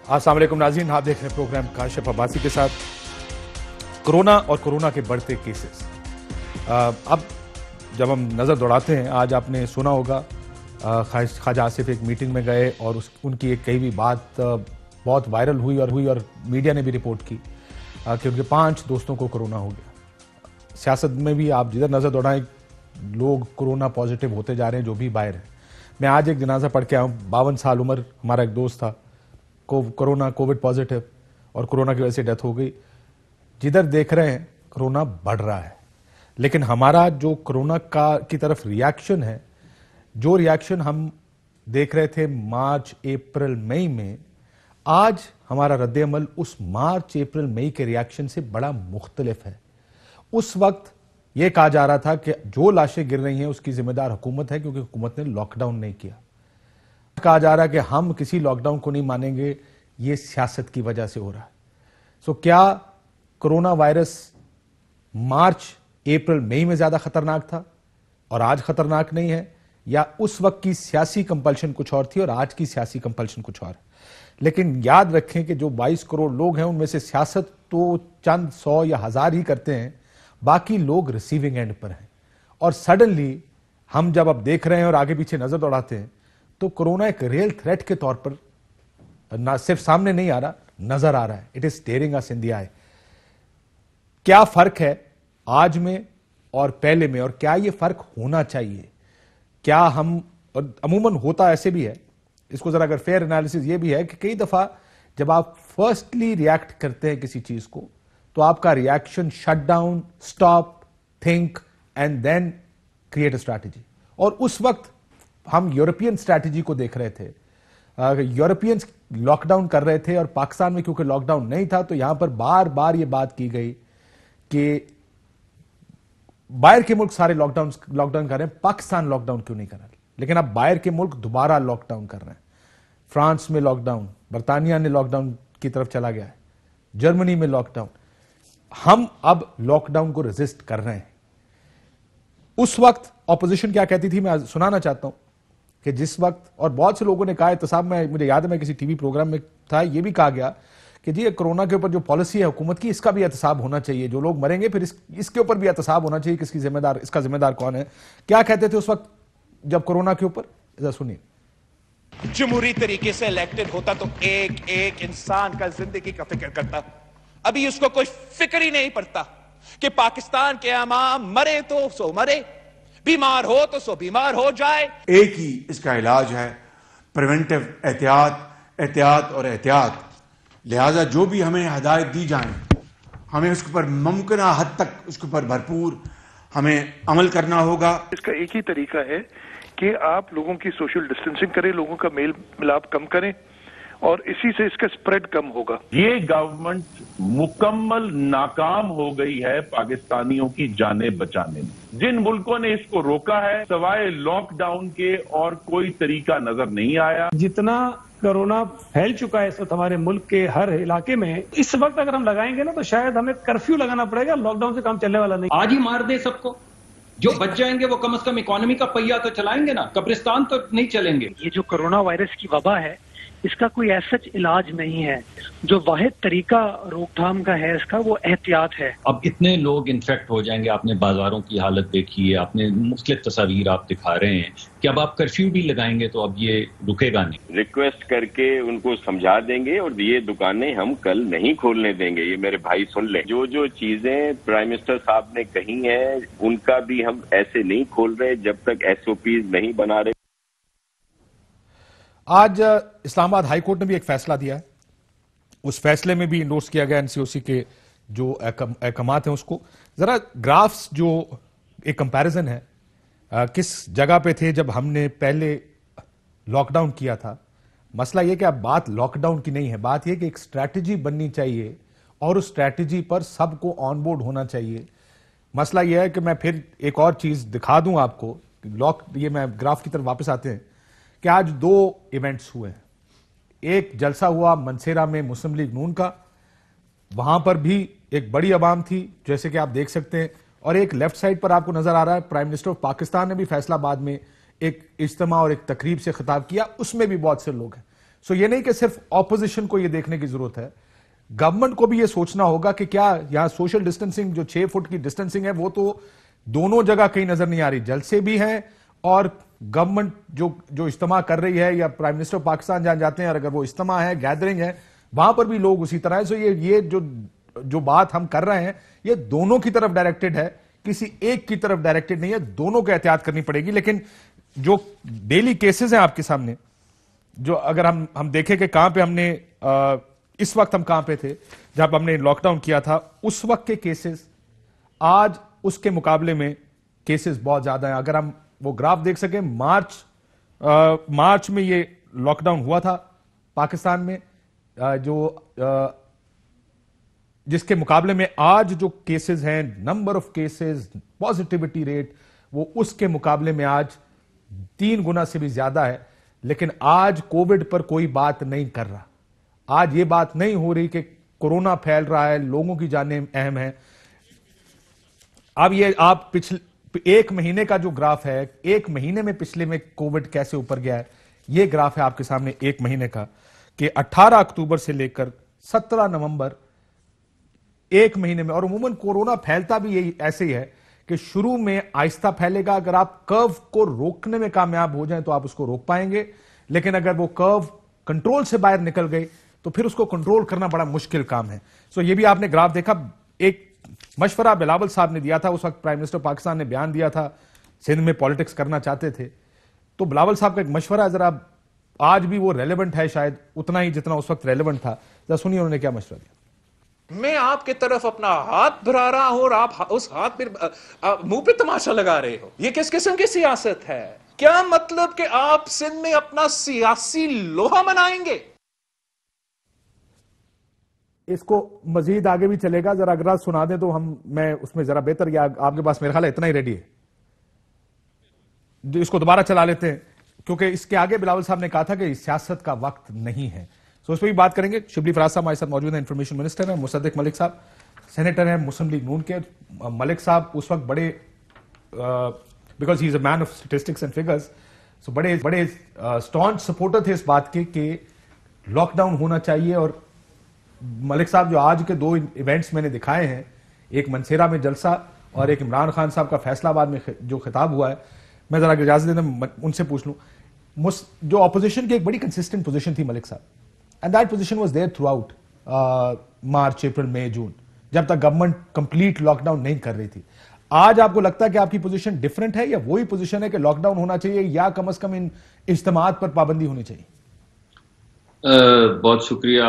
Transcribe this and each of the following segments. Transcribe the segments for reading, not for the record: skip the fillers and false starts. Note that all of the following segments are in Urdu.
السلام علیکم ناظرین، آپ دیکھ رہے ہیں پروگرام کاشف عباسی کے ساتھ۔ کرونا اور کرونا کے بڑھتے کیسز، اب جب ہم نظر دوڑاتے ہیں، آج آپ نے سنا ہوگا خواجہ آصف ایک میٹنگ میں گئے اور ان کی ایک کہی ہوئی بات بہت وائرل ہوئی اور میڈیا نے بھی رپورٹ کی کہ ان کے 5 دوستوں کو کرونا ہو گیا۔ سیاست میں بھی آپ جدھر نظر دوڑائیں لوگ کرونا پازیٹیو ہوتے جا رہے ہیں، جو بھی باہر ہیں۔ میں آج ایک جنازہ پڑھ کے آیا ہوں، 52 سال عمر، ہمارا ایک دوست تھا، کووڈ پازیٹیو اور کرونا کی وجہ سے ڈیتھ ہو گئی۔ جدھر دیکھ رہے ہیں کرونا بڑھ رہا ہے، لیکن ہمارا جو کرونا کی طرف ریاکشن ہے، جو ریاکشن ہم دیکھ رہے تھے مارچ اپریل مئی میں، آج ہمارا رد عمل اس مارچ اپریل مئی کے ریاکشن سے بڑا مختلف ہے۔ اس وقت یہ کہا جا رہا تھا کہ جو لاشیں گر رہی ہیں اس کی ذمہ دار حکومت ہے، کیونکہ حکومت نے لاک ڈاؤن نہیں کیا۔ کہا جا رہا ہے کہ ہم کسی لاک ڈاؤن کو نہیں مانیں گے، یہ سیاست کی وجہ سے ہو رہا ہے۔ کیا کرونا وائرس مارچ اپریل مئی میں زیادہ خطرناک تھا اور آج خطرناک نہیں ہے، یا اس وقت کی سیاسی کمپلشن کچھ اور تھی اور آج کی سیاسی کمپلشن کچھ اور ہے؟ لیکن یاد رکھیں کہ جو 22 کروڑ لوگ ہیں ان میں سے سیاست تو چند 100 یا 1000 ہی کرتے ہیں، باقی لوگ ریسیونگ اینڈ پر ہیں۔ اور سڈنلی ہم جب اب دیکھ رہے ہیں اور آگے پیچھے نظر دوڑاتے ہیں تو کرونا ایک ریئل تھریٹ کے طور پر نہ صرف سامنے نہیں آ رہا، نظر آ رہا ہے۔ اٹ از اسٹیئرنگ اس ان دی آئی۔ کیا فرق ہے آج میں اور پہلے میں، اور کیا یہ فرق ہونا چاہیے؟ کیا ہم، اور عموماً ہوتا ایسے بھی ہے، اس کو ذرا اگر فیئر انالیسس یہ بھی ہے کہ کئی دفعہ جب آپ فرسٹلی ریئیکٹ کرتے ہیں کسی چیز کو تو آپ کا reaction shut down, stop, think and then create a strategy. اور اس وقت ہم یورپین اسٹریٹجی کو دیکھ رہے تھے، یورپینز لاک ڈاؤن کر رہے تھے اور پاکستان میں کیونکہ لاک ڈاؤن نہیں تھا تو یہاں پر بار بار یہ بات کی گئی کہ باہر کے ملک سارے لاک ڈاؤن کر رہے ہیں، پاکستان لاک ڈاؤن کیوں نہیں کر رہا؟ لیکن اب باہر کے ملک دوبارہ لاک ڈاؤن کر رہے ہیں۔ فرانس میں لاک ڈاؤن، برطانیہ نے لاک ڈاؤن کی طرف چلا گیا ہے، جرمنی میں لاک ڈاؤن۔ ہم اب لاک ڈاؤن کو ریزسٹ کر رہے ہیں۔ اس وقت اپوزیشن کیا کہتی تھی، میں سنانا چاہتا ہوں کہ جس وقت، اور بہت سے لوگوں نے کہا، احتساب میں مجھے یاد ہے میں کسی ٹی وی پروگرام میں تھا، یہ بھی کہا گیا کہ جی کرونا کے اوپر جو پالیسی ہے حکومت کی، اس کا بھی احتساب ہونا چاہیے، جو لوگ مریں گے پھر اس کے اوپر بھی احتساب ہونا چاہیے کہ اس کا ذمہ دار کون ہے۔ کیا کہتے تھے اس وقت جب کرونا کے اوپر؟ ذرا سنیے۔ جمہوری طریقے سے الیکٹڈ ہوتا تو ایک ایک انسان کا زندگی کا فکر کرتا، ابھی اس کو کوئی فکر ہی نہیں پڑتا کہ پاکستان کے عوام مرے تو سو مرے، بیمار ہو تو سو بیمار ہو جائے۔ ایک ہی اس کا علاج ہے پریونٹیو، احتیاط اور احتیاط۔ لہٰذا جو بھی ہمیں ہدایت دی جائیں، ہمیں اس پر ممکنہ حد تک اس پر بھرپور ہمیں عمل کرنا ہوگا۔ اس کا ایک ہی طریقہ ہے کہ آپ لوگوں کی سوشل ڈسٹینسنگ کریں، لوگوں کا میل ملاپ کم کریں، اور اسی سے اس کا سپریڈ کم ہوگا۔ یہ گورنمنٹ مکمل ناکام ہو گئی ہے پاکستانیوں کی جانیں بچانے میں۔ جن ملکوں نے اس کو روکا ہے سوائے لاک ڈاؤن کے اور کوئی طریقہ نظر نہیں آیا۔ جتنا کرونا پھیل چکا ہے اس وقت ہمارے ملک کے ہر علاقے میں، اس وقت اگر ہم لگائیں گے نا تو شاید ہمیں کرفیو لگانا پڑے گا، لاک ڈاؤن سے کام چلنے والا نہیں۔ آج ہی مار دے سب کو، جو بچ جائیں گے وہ کم از کم اکانومی کا پہیہ تو چلائیں گے نا، قبرستان تو نہیں چلیں گے۔ یہ جو کرونا وائرس کی وبا ہے، اس کا کوئی ایسا علاج نہیں ہے۔ جو واحد طریقہ روک تھام کا ہے اس کا، وہ احتیاط ہے۔ اب اتنے لوگ انفیکٹ ہو جائیں گے، آپ نے بازاروں کی حالت دیکھی ہے، آپ نے مختلف تصاویر آپ دکھا رہے ہیں کہ اب آپ کرفیو بھی لگائیں گے تو اب یہ رکے گا نہیں۔ ریکویسٹ کر کے ان کو سمجھا دیں گے، اور یہ دکانیں ہم کل نہیں کھولنے دیں گے۔ یہ میرے بھائی سن لیں، جو چیزیں پرائم منسٹر صاحب نے کہی ہیں ان کا بھی ہم ایسے نہیں کھول رہے جب تک SOPs نہیں بنا رہے۔ آج اسلام آباد ہائی کورٹ نے بھی ایک فیصلہ دیا ہے، اس فیصلے میں بھی انڈورس کیا گیا NCOC کے جو احکامات ہیں اس کو۔ ذرا گرافس جو ایک کمپیریزن ہے، کس جگہ پہ تھے جب ہم نے پہلے لاک ڈاؤن کیا تھا۔ مسئلہ یہ کہ اب بات لاک ڈاؤن کی نہیں ہے، بات یہ کہ ایک اسٹریٹجی بننی چاہیے اور اس اسٹریٹجی پر سب کو آن بورڈ ہونا چاہیے۔ مسئلہ یہ ہے کہ میں پھر ایک اور چیز دکھا دوں آپ کو، یہ میں گراف کی طرف واپس آتے ہیں کہ آج 2 ایونٹس ہوئے ہیں۔ ایک جلسہ ہوا منسیرہ میں مسلم لیگ نون کا، وہاں پر بھی ایک بڑی عوام تھی جیسے کہ آپ دیکھ سکتے ہیں، اور ایک لیفٹ سائڈ پر آپ کو نظر آ رہا ہے پرائم منسٹر آف پاکستان نے بھی فیصلہ آباد میں ایک اجتماع اور ایک تقریب سے خطاب کیا، اس میں بھی بہت سے لوگ ہیں۔ سو یہ نہیں کہ صرف اپوزیشن کو یہ دیکھنے کی ضرورت ہے, گورنمنٹ کو بھی یہ سوچنا ہوگا کہ کیا یہاں سوشل ڈسٹینسنگ جو 6 فٹ کی ڈسٹینسنگ ہے وہ تو دونوں جگہ کہیں نظر نہیں آ رہی, جلسے بھی ہیں اور گورنمنٹ جو اجتماع کر رہی ہے یا پرائم منسٹر پاکستان جہاں جاتے ہیں اور اگر وہ اجتماع ہے, گیدرنگ ہے, وہاں پر بھی لوگ اسی طرح ہے. سو یہ جو بات ہم کر رہے ہیں یہ دونوں کی طرف ڈائریکٹڈ ہے, کسی ایک کی طرف ڈائریکٹڈ نہیں ہے, دونوں کو احتیاط کرنی پڑے گی. لیکن جو ڈیلی کیسز ہیں آپ کے سامنے, جو اگر ہم دیکھیں کہ کہاں پہ ہم نے اس وقت ہم کہاں پہ تھے جب ہم نے لاک ڈاؤن کیا تھا, اس وقت کے کیسز آج اس کے مقابلے میں کیسز بہت زیادہ ہیں. اگر ہم وہ گراف دیکھ سکیں, مارچ میں یہ لاک ڈاؤن ہوا تھا پاکستان میں, جس کے مقابلے میں آج جو کیسز ہیں, number of cases, positivity rate, وہ اس کے مقابلے میں آج 3 گنا سے بھی زیادہ ہے. لیکن آج کووڈ پر کوئی بات نہیں کر رہا, آج یہ بات نہیں ہو رہی کہ کورونا پھیل رہا ہے, لوگوں کی جانیں اہم ہیں. اب یہ آپ پچھلے 1 مہینے کا جو گراف ہے, 1 مہینے میں پچھلے میں کووڈ کیسے اوپر گیا ہے, یہ گراف ہے آپ کے سامنے 1 مہینے کا, کہ 18 اکتوبر سے لے کر 17 نومبر 1 مہینے میں. اور عموماً کورونا پھیلتا بھی یہی ایسے ہی ہے کہ شروع میں آہستہ پھیلے گا, اگر آپ کرو کو روکنے میں کامیاب ہو جائیں تو آپ اس کو روک پائیں گے, لیکن اگر وہ کرو کنٹرول سے باہر نکل گئی تو پھر اس کو کنٹرول کرنا بڑا مشکل کام ہے. سو یہ بھی آپ نے گراف دیکھا. ایک مشورہ بلاول صاحب نے دیا تھا, اس وقت پرائم منسٹر پاکستان نے بیان دیا تھا, سندھ میں پالیٹکس کرنا چاہتے تھے, تو بلاول صاحب کا ایک مشورہ ہے, ذرا آج بھی وہ ریلیونٹ ہے شاید اتنا ہی جتنا اس وقت ریلیونٹ تھا. ذرا سنیے انہوں نے کیا مشورہ دیا. میں آپ کے طرف اپنا ہاتھ بڑھا رہا ہوں اور آپ اس ہاتھ پہ منہ پہ تماشا لگا رہے ہو. یہ کس قسم کی سیاست ہے؟ کیا مطلب کہ آپ سندھ میں اپنا سیاسی لوہا منائیں گے؟ اس کو مزید آگے بھی چلے گا, ذرا اگر آپ سنا دیں تو میں اس میں ذرا بہتر, یا آپ کے پاس میرے خیال ہے اتنا ہی ریڈی ہے, اس کو دوبارہ چلا لیتے ہیں, کیونکہ اس کے آگے بلاول صاحب نے کہا تھا کہ سیاست کا وقت نہیں ہے. سو اس پہ بھی بات کریں گے. شبلی فراز صاحب ہمارے ساتھ موجود ہیں, انفارمیشن منسٹر ہیں. مصدق ملک صاحب سینیٹر ہیں مسلم لیگ نون کے. ملک صاحب اس وقت بڑے because he is a man of statistics and figures, so بڑے اسٹانچ سپورٹر تھے اس بات کے کہ لاک ڈاؤن ہونا چاہیے. اور ملک صاحب جو آج کے 2 ایونٹس میں نے دکھائے ہیں, ایک منسیرا میں جلسہ اور ایک عمران خان صاحب کا فیصلہ آباد میں جو خطاب ہوا ہے, میں ذرا اجازت دیں ان سے پوچھ لوں. جو اپوزیشن کی ایک بڑی کنسسٹنٹ پوزیشن تھی ملک صاحب, and that position was there throughout March, April, May, June, جب تک گورنمنٹ کمپلیٹ لاک ڈاؤن نہیں کر رہی تھی. آج آپ کو لگتا ہے کہ آپ کی پوزیشن ڈفرنٹ ہے, یا وہی پوزیشن ہے کہ لاک ڈاؤن ہونا چاہیے, یا کم از کم ان اجتماعات پر پابندی ہونی چاہیے؟ بہت شکریہ.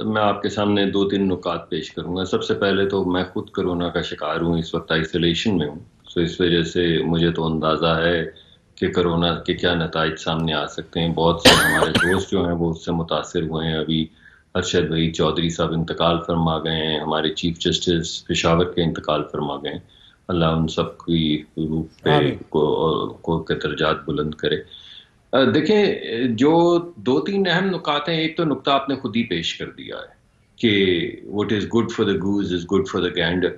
میں آپ کے سامنے 2-3 نکات پیش کروں گا. سب سے پہلے تو میں خود کرونا کا شکار ہوں, اس وقت آئسولیشن میں ہوں, سو اس وجہ سے مجھے تو اندازہ ہے کہ کرونا کے کیا نتائج سامنے آ سکتے ہیں. بہت سے ہمارے دوست جو ہیں وہ اس سے متاثر ہوئے ہیں. ابھی ارشد وحید چودھری صاحب انتقال فرما گئے ہیں, ہمارے چیف جسٹس پشاور کے انتقال فرما گئے ہیں. اللہ ان سب کی روح پہ کو درجات بلند کرے. دیکھیں, جو 2-3 اہم نکات ہیں, ایک تو نقطہ آپ نے خود ہی پیش کر دیا ہے کہ what is good for the goose is good for the gander.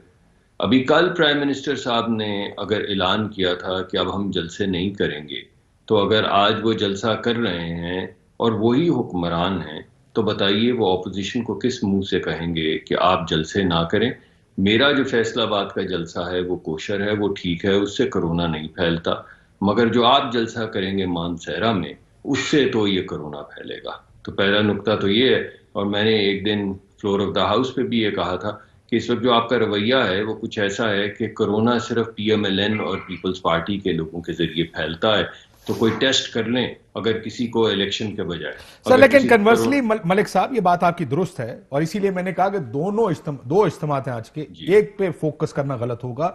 ابھی کل پرائم منسٹر صاحب نے اگر اعلان کیا تھا کہ اب ہم جلسے نہیں کریں گے, تو اگر آج وہ جلسہ کر رہے ہیں اور وہی حکمران ہیں, تو بتائیے وہ اپوزیشن کو کس منہ سے کہیں گے کہ آپ جلسے نہ کریں. میرا جو فیصلہ آباد کا جلسہ ہے وہ کوشر ہے, وہ ٹھیک ہے, اس سے کرونا نہیں پھیلتا, مگر جو آپ جلسہ کریں گے مانسہرہ میں, اس سے تو یہ کرونا پھیلے گا. تو پہلا نقطہ تو یہ ہے. اور میں نے ایک دن فلور آف دا ہاؤس پہ بھی یہ کہا تھا کہ اس وقت جو آپ کا رویہ ہے وہ کچھ ایسا ہے کہ کرونا صرف PMLN اور پیپلز پارٹی کے لوگوں کے ذریعے پھیلتا ہے, تو کوئی ٹیسٹ کر لیں اگر کسی کو الیکشن کے بجائے. سر لیکن کنورسلی ملک صاحب یہ بات آپ کی درست ہے, اور اسی لیے میں نے کہا کہ دو اجتماعات ہیں آج کے, ایک پہ فوکس کرنا غلط ہوگا,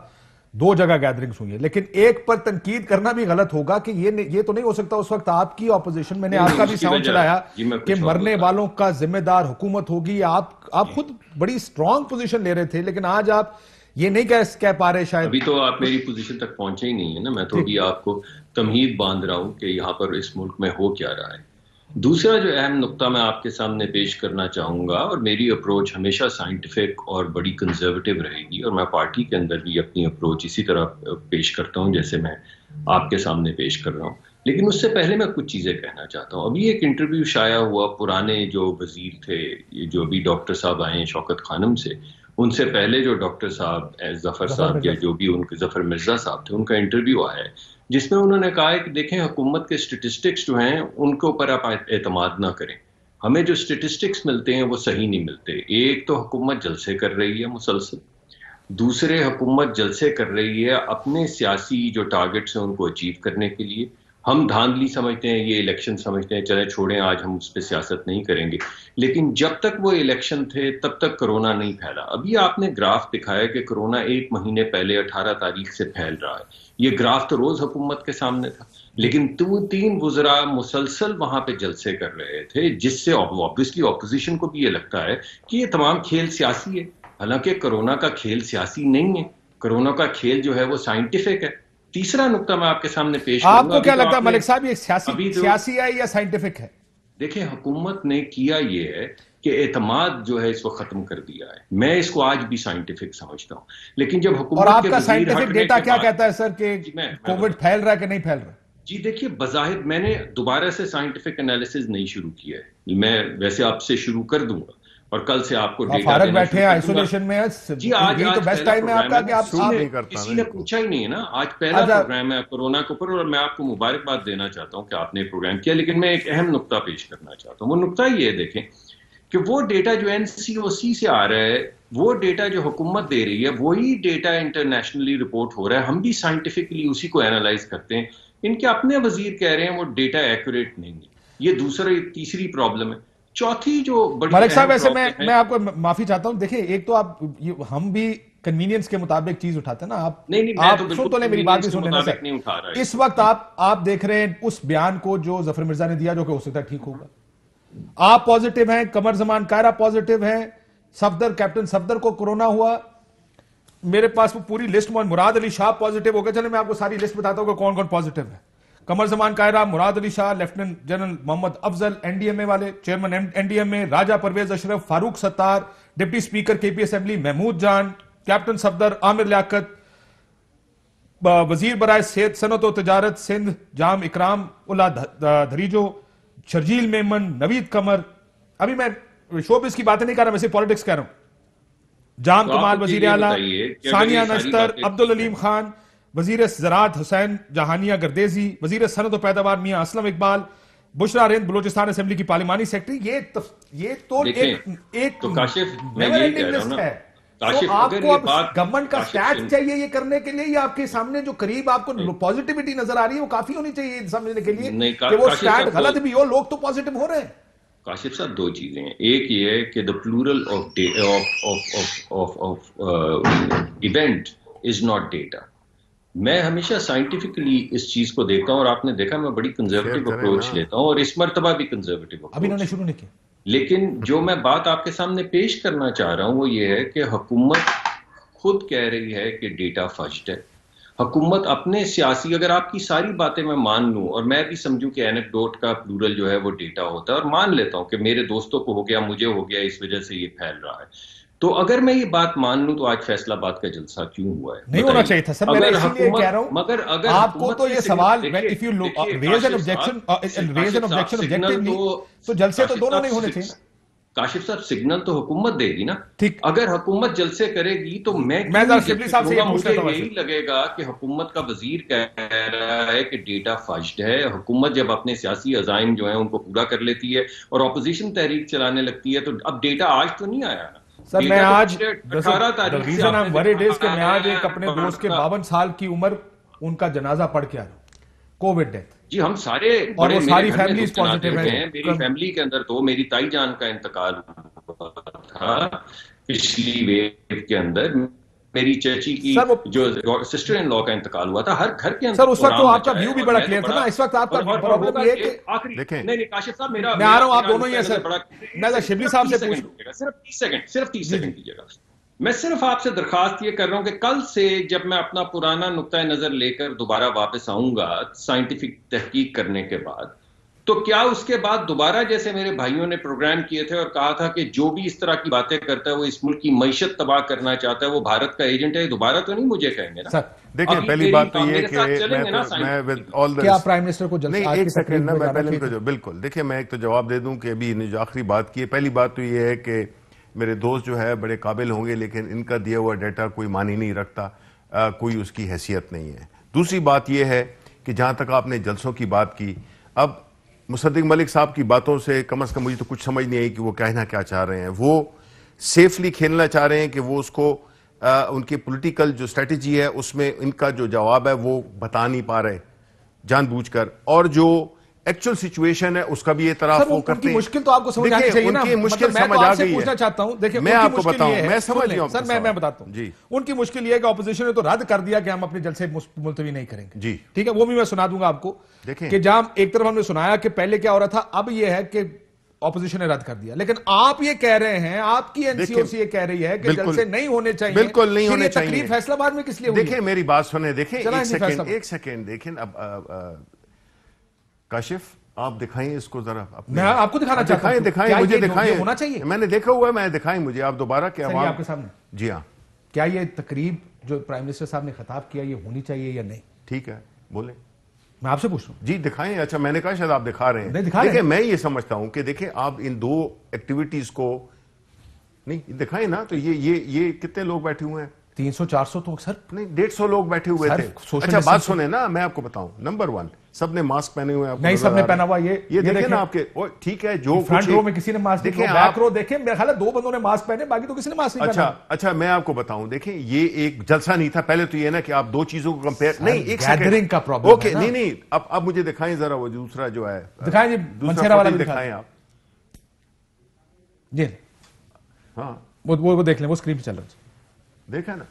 2 جگہ گیدرنگز ہوئی ہیں, لیکن ایک پر تنقید کرنا بھی غلط ہوگا کہ یہ تو نہیں ہو سکتا اس وقت آپ کی اپوزیشن, میں نے آپ کا بھی ساؤنڈ چلایا کہ مرنے والوں کا ذمہ دار حکومت ہوگی. آپ خود بڑی اسٹرانگ پوزیشن لے رہے تھے, لیکن آج آپ یہ نہیں کہہ پا رہے شاید. ابھی تو آپ میری پوزیشن تک پہنچے ہی نہیں ہے نا, میں تو ابھی آپ کو تمہید باندھ رہا ہوں کہ یہاں پر اس ملک میں ہو کیا رہا ہے. دوسرا جو اہم نقطہ میں آپ کے سامنے پیش کرنا چاہوں گا, اور میری اپروچ ہمیشہ سائنٹیفک اور بڑی کنزرویٹو رہے گی, اور میں پارٹی کے اندر بھی اپنی اپروچ اسی طرح پیش کرتا ہوں جیسے میں آپ کے سامنے پیش کر رہا ہوں, لیکن اس سے پہلے میں کچھ چیزیں کہنا چاہتا ہوں. ابھی ایک انٹرویو شائع ہوا پرانے جو وزیر تھے, جو ابھی ڈاکٹر صاحب آئے ہیں شوکت خانم سے, ان سے پہلے جو ڈاکٹر صاحب ظفر صاحب یا جو بھی ان کے ظفر مرزا صاحب تھے, ان کا انٹرویو آیا ہے جس میں انہوں نے کہا ہے کہ دیکھیں حکومت کے اسٹیٹسٹکس جو ہیں ان کے اوپر آپ اعتماد نہ کریں, ہمیں جو اسٹیٹسٹکس ملتے ہیں وہ صحیح نہیں ملتے. ایک تو حکومت جلسے کر رہی ہے مسلسل, دوسرے حکومت جلسے کر رہی ہے اپنے سیاسی جو ٹارگٹس ہیں ان کو اچیو کرنے کے لیے. ہم دھاندلی سمجھتے ہیں, یہ الیکشن سمجھتے ہیں, چلے چھوڑیں آج ہم اس پہ سیاست نہیں کریں گے, لیکن جب تک وہ الیکشن تھے تب تک کرونا نہیں پھیلا. ابھی آپ نے گراف دکھایا کہ کرونا 1 مہینے پہلے 18 تاریخ سے پھیل رہا ہے. یہ گراف تو روز حکومت کے سامنے تھا, لیکن 3 وزراء مسلسل وہاں پہ جلسے کر رہے تھے, جس سے آبویسلی اپوزیشن کو بھی یہ لگتا ہے کہ یہ تمام کھیل سیاسی ہے. حالانکہ کرونا کا کھیل سیاسی نہیں ہے, کرونا کا کھیل جو ہے وہ سائنٹیفک ہے. تیسرا نقطہ میں آپ کے سامنے پیش کروں گا. آپ کو کیا لگتا ہے ملک صاحب یہ سیاسی ہے یا سائنٹیفک ہے؟ دیکھیں حکومت نے کیا یہ ہے کہ اعتماد جو ہے اس کو ختم کر دیا ہے. میں اس کو آج بھی سائنٹیفک سمجھتا ہوں, لیکن جب حکومت اور آپ کا سائنٹیفک ڈیٹا کیا کہتا ہے سر کہ کووڈ پھیل رہا ہے کہ نہیں پھیل رہا؟ جی دیکھیے, بظاہر میں نے دوبارہ سے سائنٹیفک انالیسز نہیں شروع کیا ہے, میں ویسے آپ سے شروع کر دوں گا اور کل سے آپ کو ڈیٹا فارغ بیٹھے ہیں آئسولیشن میں. جی آج تو بیسٹ ٹائم ہے آپ کا کہ آپ کسی نے پوچھا ہی نہیں ہے نا, آج پہلا پروگرام ہے کورونا کے اوپر, اور میں آپ کو مبارکباد دینا چاہتا ہوں کہ آپ نے پروگرام کیا. لیکن میں ایک اہم نقطہ پیش کرنا چاہتا ہوں. وہ نقطہ یہ ہے, دیکھیں کہ وہ ڈیٹا جو NCOC سے آ رہا ہے, وہ ڈیٹا جو حکومت دے رہی ہے, وہی ڈیٹا انٹرنیشنلی رپورٹ ہو رہا ہے. ہم بھی سائنٹیفکلی اسی کو اینالائز کرتے ہیں. ان کے اپنے وزیر کہہ رہے ہیں وہ ڈیٹا ایکوریٹ نہیں ہے. یہ تیسری پرابلم ہے. چوتھی جو بڑی ملک صاحب ویسے میں آپ کو معافی چاہتا ہوں. دیکھیں ایک تو آپ ہم بھی کنوینئنس کے مطابق چیز اٹھاتے ہیں نا, آپ سن تو لیں میری بات بھی سن لینا سر. اس وقت آپ دیکھ رہے ہیں اس بیان کو جو ظفر مرزا نے دیا, جو کہ ہو سکتا ہے ٹھیک ہوگا. آپ پازیٹیو ہیں, قمر زمان کائرہ پازیٹیو ہیں, کیپٹن صفدر کو کرونا ہوا, میرے پاس وہ پوری لسٹ, مراد علی شاہ پازیٹیو ہو گیا. چلیں میں آپ کو ساری لسٹ بتاتا ہوں کہ کون کون پازیٹیو ہے. Qamar Zaman Kaira, Murad Ali Shah, lieutenant general Muhammad Afzal NDMA والے, chairman NDMA Raja Pervez Ashraf, Farooq Sattar, deputy speaker KP assembly Mahmood Jan, captain Safdar Aamir Liaquat, وزیر برائے صحت صنعت و تجارت سندھ جام اکرام اللہ دھریجو, شرجیل میمن, نوید قمر. ابھی میں شوبز کی باتیں نہیں کر رہا, میں صرف پالیٹکس کہہ رہا ہوں. جام کمال وزیر اعلیٰ, ثانیہ نشتر, عبدالعلیم خان, وزیر زراعت حسین جہانیہ گردیزی, وزیر صنعت و پیداوار میاں اسلم اقبال, بشرا رند بلوچستان اسمبلی کی پارلیمانی سیکرٹری. یہ تو ایک لسٹ ہے. تو آپ کو اب گورنمنٹ کا سٹیٹ چاہیے یہ کرنے کے لیے, یا آپ کے سامنے جو قریب آپ کو پازیٹیوٹی نظر آ رہی ہے وہ کافی ہونی چاہیے سمجھنے کے لیے کہ وہ سٹیٹ غلط بھی ہو, لوگ تو پازیٹیو ہو رہے ہیں؟ کاشف صاحب 2 چیزیں ہیں. ایک یہ ہے کہ the plural of event is not data. میں ہمیشہ سائنٹیفکلی اس چیز کو دیکھتا ہوں, اور آپ نے دیکھا میں بڑی کنزرویٹو اپروچ لیتا ہوں, اور اس مرتبہ بھی کنزرویٹو اپروچ. ابھی انہوں نے شروع نہیں کیا. لیکن جو میں بات آپ کے سامنے پیش کرنا چاہ رہا ہوں وہ یہ ہے کہ حکومت خود کہہ رہی ہے کہ ڈیٹا فجڈ ہے. حکومت اپنے سیاسی, اگر آپ کی ساری باتیں میں مان لوں اور میں بھی سمجھوں کہ اینیکڈوٹ کا پلورل جو ہے وہ ڈیٹا ہوتا ہے, اور مان لیتا ہوں کہ میرے دوستوں کو ہو گیا, مجھے ہو گیا, اس وجہ سے یہ پھیل رہا ہے, تو اگر میں یہ بات مان لوں تو آج فیصل آباد کا جلسہ کیوں ہوا ہے؟ نہیں ہونا چاہیے تھا سر, میں اسی لیے کہہ رہا ہوں. مگر اگر آپ کو تو یہ سوال, if you raise an objection تو جلسے تو دونوں نہیں ہونے چاہیے. کاشف صاحب سگنل تو حکومت دے گی نا. اگر حکومت جلسے کرے گی تو مجھے یہی لگے گا کہ حکومت کا وزیر کہہ رہا ہے کہ ڈیٹا فجڈ ہے. حکومت جب اپنے سیاسی عزائم جو ہیں ان کو پورا کر لیتی ہے اور اپوزیشن تحریک چلانے لگتی ہے, تو اب ڈیٹا آج تو نہیں آیا نا سر. میں آج reason I am very daze کہ میں آج ایک اپنے دوست کے 52 سال کی عمر ان کا جنازہ پڑھ کے آ رہا ہوں, کووڈ ڈیتھ. جی ہم سارے, اور وہ ساری فیملیز پازیٹیو ہیں. میری فیملی کے اندر تو میری تائی جان کا انتقال ہوا تھا پچھلی ویو کے اندر, میری چچی کی جو سسٹر ان لا کا انتقال ہوا تھا. ہر گھر کے اندر. سر اس وقت تو آپ کا ویو بھی بڑا کلیئر تھا نا, اس وقت آپ کا پرابلم یہ ہے کہ نہیں کاشف صاحب میرا, میں آ رہا ہوں, آپ دونوں ہی ہیں سر. میں شبلی صاحب سے پوچھ لوں, صرف 30 سیکنڈ دیجیے گا. میں صرف آپ سے درخواست یہ کر رہا ہوں کہ کل سے جب میں اپنا پرانا نقطۂ نظر لے کر دوبارہ واپس آؤں گا سائنٹیفک تحقیق کرنے کے بعد, تو کیا اس کے بعد دوبارہ جیسے میرے بھائیوں نے پروگرام کیے تھے اور کہا تھا کہ جو بھی اس طرح کی باتیں کرتا ہے وہ اس ملک کی معیشت تباہ کرنا چاہتا ہے وہ بھارت کا ایجنٹ ہے، دوبارہ تو نہیں مجھے کہیں گے نا. دیکھیں پہلی بات تو یہ کہ کیا پرائم منسٹر کو نہیں ایک سیکنڈ نا میں پہلے ان کو بالکل دیکھیں میں ایک تو جواب دے دوں کہ ابھی نے جو آخری بات کی ہے. پہلی بات تو یہ ہے کہ میرے دوست جو ہے بڑے قابل ہوں گے لیکن ان کا دیا ہوا ڈیٹا کوئی معنی نہیں رکھتا، کوئی اس کی حیثیت نہیں ہے. دوسری بات یہ ہے کہ جہاں تک آپ نے جلسوں کی بات کی، اب مصدق ملک صاحب کی باتوں سے کم از کم مجھے تو کچھ سمجھ نہیں آئی کہ وہ کہنا کیا چاہ رہے ہیں. وہ سیفلی کھیلنا چاہ رہے ہیں کہ وہ اس کو ان کی پولیٹیکل جو اسٹریٹجی ہے اس میں ان کا جو جواب ہے وہ بتا نہیں پا رہے جان بوجھ کر، اور جو ایکچوئل سچویشن ہے اس کا بھی اعتراف وہ کرتے ہیں. مشکل تو آپ کو سمجھ آنی چاہیے نا. ان کی مشکل سمجھ آ گئی ہے. پوچھنا چاہتا ہوں دیکھیں میں آپ کو بتاؤں میں سمجھ گیا ہوں سر، میں بتاتا ہوں جی. ان کی مشکل یہ ہے کہ اپوزیشن نے تو رد کر دیا کہ ہم اپنے جلسے ملتوی نہیں کریں گے. جی ٹھیک ہے، وہ بھی میں سنا دوں گا آپ کو کہ جہاں ایک طرف ہم نے سنایا کہ پہلے کیا ہو رہا تھا، اب یہ ہے کہ اپوزیشن نے رد کر دیا. لیکن آپ یہ کہہ رہے ہیں، آپ کی این سی او سی یہ کہہ رہی ہے کہ جلسے نہیں ہونے چاہیے. بالکل نہیں ہونے چاہیے. تقریب فیصل آباد میں کس لیے ہوئی؟ دیکھیں میری بات سنیں، دیکھیں ایک سیکنڈ دیکھیں. اب کاشف آپ دکھائیں اس کو ذرا. میں آپ کو دکھانا چاہتا ہوں. دکھائیں مجھے، دکھائیں. ہونا چاہیے. میں نے دیکھا ہوا ہے، میں دکھائیں مجھے آپ دوبارہ. کیا آپ کے سامنے؟ جی ہاں. کیا یہ تقریب جو پرائم منسٹر صاحب نے خطاب کیا یہ ہونی چاہیے یا نہیں؟ ٹھیک ہے بولیں. میں آپ سے پوچھ رہا ہوں. جی دکھائیں. اچھا میں نے کہا شاید آپ دکھا رہے ہیں. دیکھیں میں یہ سمجھتا ہوں کہ دیکھیں آپ ان دو ایکٹیویٹیز کو نہیں دکھائیں نا. تو یہ کتنے لوگ بیٹھے ہوئے ہیں؟ 300-400 تو سر نہیں 150 لوگ بیٹھے ہوئے تھے. اچھا بات سنیں نا، میں آپ کو بتاؤں. نمبر 1 سب نے ماسک پہنے ہوئے ہیں. نہیں سب نے پہنا ہوا. یہ دیکھیں نا آپ کے ٹھیک ہے جو فرنٹ رو میں کسی نے ماسک نہیں، بیک رو دیکھیں میرے خیال ہے 2 بندوں نے ماسک پہنے، باقی تو کسی نے ماسک نہیں پہنا. اچھا میں آپ کو بتاؤں دیکھیں یہ ایک جلسہ نہیں تھا. پہلے تو یہ نا کہ آپ دو چیزوں کو کمپیئر نہیں. ایک گیدرنگ کا پرابلم اوکے نہیں اب مجھے دکھائیں ذرا وہ دوسرا جو ہے. دکھائیں جی منچیرا والا دکھائیں آپ. جی ہاں وہ دیکھ لیں، وہ اسکرین پہ چل رہا ہے. دیکھا نا.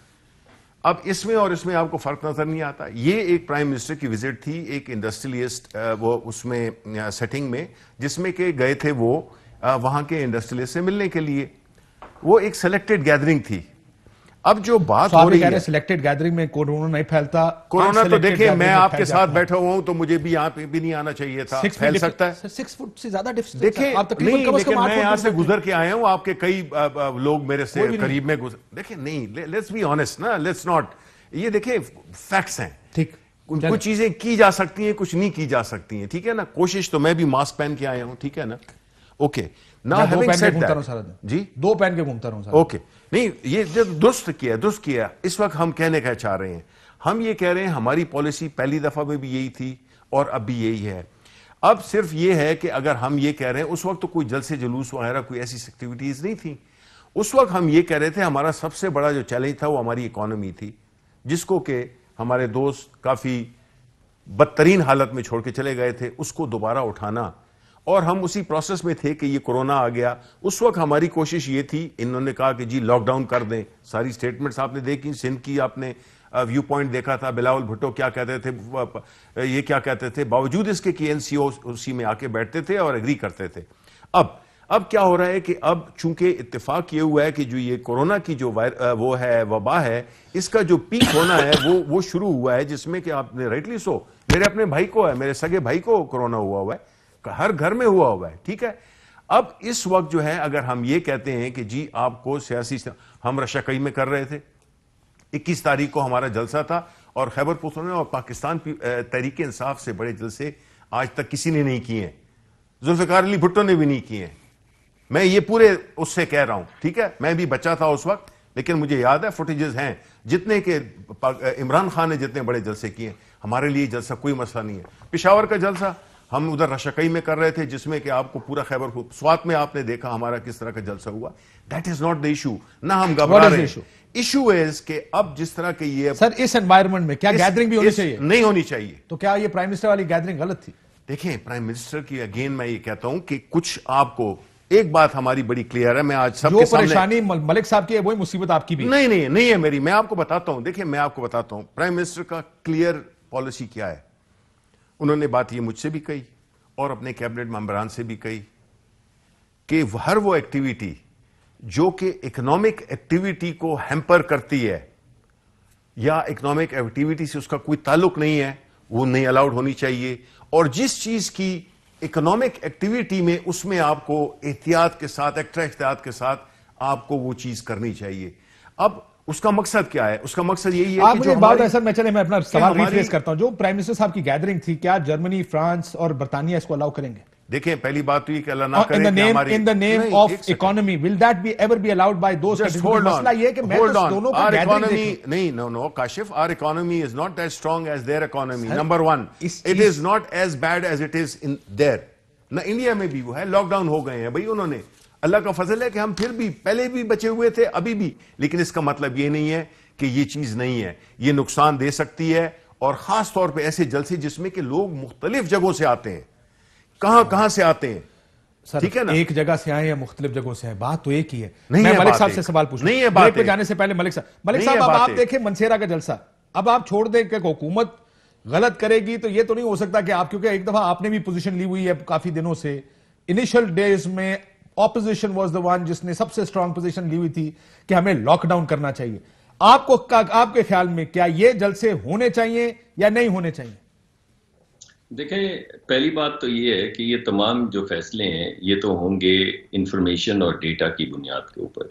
اب اس میں اور اس میں آپ کو فرق نظر نہیں آتا. یہ ایک پرائم منسٹر کی وزٹ تھی ایک انڈسٹریلسٹ وہ اس میں سیٹنگ میں جس میں کہ گئے تھے وہ وہاں کے انڈسٹریلسٹ سے ملنے کے لیے. وہ ایک سلیکٹڈ گیدرنگ تھی. اب جو بات ہو رہی ہے سلیکٹڈ گیدرنگ میں کورونا نہیں پھیلتا. کورونا تو دیکھیں میں آپ کے ساتھ بیٹھا ہوا ہوں تو مجھے بھی یہاں پہ بھی نہیں آنا چاہیے تھا. پھیل سکتا ہے 6 فٹ سے زیادہ ڈسٹینس. دیکھیں نہیں لیکن میں یہاں سے گزر کے آیا ہوں. آپ کے کئی لوگ میرے سے قریب میں گزر. دیکھیں نہیں لیٹس بی آنیسٹ نا، لیٹس ناٹ. یہ دیکھیں فیکٹس ہیں. ٹھیک کچھ چیزیں کی جا سکتی ہیں کچھ نہیں کی جا سکتی ہیں. ٹھیک ہے نا. کوشش تو میں بھی ماسک پہن کے آیا ہوں. ٹھیک ہے نا. اوکے نا ہیونگ سیڈ دیٹ جی 2 پہن کے گھومتا رہوں. اوکے نہیں یہ درست کیا. اس وقت ہم کہنے کا چاہ رہے ہیں، ہم یہ کہہ رہے ہیں ہماری پالیسی پہلی دفعہ میں بھی یہی تھی اور اب بھی یہی ہے. اب صرف یہ ہے کہ اگر ہم یہ کہہ رہے ہیں، اس وقت تو کوئی جلسے جلوس وغیرہ کوئی ایسی ایکٹیویٹیز نہیں تھی. اس وقت ہم یہ کہہ رہے تھے ہمارا سب سے بڑا جو چیلنج تھا وہ ہماری اکانومی تھی، جس کو کہ ہمارے دوست کافی بدترین حالت میں چھوڑ کے چلے گئے تھے، اس کو دوبارہ اٹھانا. اور ہم اسی پروسیس میں تھے کہ یہ کورونا آ گیا. اس وقت ہماری کوشش یہ تھی، انہوں نے کہا کہ جی لاک ڈاؤن کر دیں. ساری سٹیٹمنٹس آپ نے دیکھی، سندھ کی آپ نے ویو پوائنٹ دیکھا تھا، بلاول بھٹو کیا کہتے تھے، یہ کیا کہتے تھے، باوجود اس کے کہ این سی او اسی میں آ کے بیٹھتے تھے اور ایگری کرتے تھے. اب کیا ہو رہا ہے کہ اب چونکہ اتفاق یہ ہوا ہے کہ جو یہ کورونا کی جو وہ ہے وبا ہے، اس کا جو پیک ہونا ہے وہ شروع ہوا ہے، جس میں کہ آپ نے رائٹلی سو میرے اپنے بھائی کو ہے، میرے سگے بھائی کو کورونا ہوا ہے، ہر گھر میں ہوا ہے. ٹھیک ہے. اب اس وقت جو ہے اگر ہم یہ کہتے ہیں کہ جی آپ کو سیاسی ہم رشکئی میں کر رہے تھے، 21 تاریخ کو ہمارا جلسہ تھا اور خیبر پختونخوا اور پاکستان تحریک انصاف سے بڑے جلسے آج تک کسی نے نہیں کیے ہیں. ذوالفقار علی بھٹو نے بھی نہیں کیے ہیں. میں یہ پورے اس سے کہہ رہا ہوں. ٹھیک ہے. میں بھی بچہ تھا اس وقت لیکن مجھے یاد ہے فوٹیجز ہیں جتنے کہ عمران خان نے جتنے بڑے جلسے کیے. ہمارے لیے جلسہ کوئی مسئلہ نہیں ہے. پشاور کا جلسہ ہم ادھر رشکئی میں کر رہے تھے جس میں کہ آپ کو پورا خیبر سوات میں آپ نے دیکھا ہمارا کس طرح کا جلسہ ہوا. That is not the issue. نہ ہم گھبرا رہے ہیں. ایشو از کہ اب جس طرح کے یہ سر اس انوائرمنٹ میں کیا گیدرنگ بھی ہونی چاہیے؟ نہیں ہونی چاہیے. تو کیا یہ پرائم منسٹر والی گیدرنگ غلط تھی؟ دیکھیں پرائم منسٹر کی اگین میں یہ کہتا ہوں کہ کچھ آپ کو ایک بات ہماری بڑی کلیئر ہے. میں آج سب کے سامنے، جو پریشانی ملک صاحب کی ہے وہی مصیبت آپ کی بھی نہیں ہے میری. میں آپ کو بتاتا ہوں. دیکھیں میں آپ کو بتاتا ہوں پرائم منسٹر کا کلیئر پالیسی کیا ہے. انہوں نے بات یہ مجھ سے بھی کہی اور اپنے کیبنٹ ممبران سے بھی کہی کہ ہر وہ ایکٹیویٹی جو کہ اکنامک ایکٹیویٹی کو ہیمپر کرتی ہے یا اکنامک ایکٹیویٹی سے اس کا کوئی تعلق نہیں ہے وہ نہیں الاؤڈ ہونی چاہیے. اور جس چیز کی اکنامک ایکٹیویٹی میں اس میں آپ کو احتیاط کے ساتھ، ایکسٹرا احتیاط کے ساتھ آپ کو وہ چیز کرنی چاہیے. اب اس کا مقصد کیا ہے؟ اس کا مقصد یہی ہے آپ مجھے ایک بات ہے سر، میں اپنا سوال ریفریز کرتا ہوں. جو پرائم منسٹر صاحب کی گیدرنگ تھی، کیا جرمنی، فرانس اور برطانیہ اس کو الاؤ کریں گے؟ دیکھیں پہلی بات تو یہ کہ اللہ نہ کرے کہ ہماری in the name of economy will that be ever be allowed by those countries? مسئلہ یہ ہے کہ میں تو دونوں کا گیدرنگ دیکھوں. نہیں no Kashif, our economy is not as strong as their economy. Number one, it is not as bad as it is in there. نہ انڈیا میں بھی وہ ہے، لاک ڈاؤن ہو گئے ہیں بھائی انہوں نے. اللہ کا فضل ہے کہ ہم پھر بھی پہلے بھی بچے ہوئے تھے ابھی بھی، لیکن اس کا مطلب یہ نہیں ہے کہ یہ چیز نہیں ہے. یہ نقصان دے سکتی ہے، اور خاص طور پہ ایسے جلسے جس میں کہ لوگ مختلف جگہوں سے آتے ہیں. کہاں سے آتے ہیں؟ ٹھیک ہے نا، ایک جگہ سے آئے یا مختلف جگہوں سے آئے، بات تو ایک ہی ہے. میں ملک صاحب سے سوال پوچھوں، بریک پہ جانے سے پہلے ملک صاحب اب آپ دیکھیں منصیرہ کا جلسہ، اب آپ چھوڑ دیں کہ حکومت غلط کرے گی تو یہ تو نہیں ہو سکتا کہ آپ، کیونکہ ایک دفعہ آپ نے بھی پوزیشن لی ہوئی ہے کافی دنوں سے. انیشل ڈیز میں اپوزیشن واز دا ون جس نے سب سے اسٹرانگ پوزیشن لی ہوئی تھی کہ ہمیں لاک ڈاؤن کرنا چاہیے. آپ کے خیال میں کیا یہ جلسے ہونے چاہیے یا نہیں ہونے چاہیے؟ دیکھیں پہلی بات تو یہ ہے کہ یہ تمام جو فیصلے ہیں یہ تو ہوں گے انفارمیشن اور ڈیٹا کی بنیاد کے اوپر،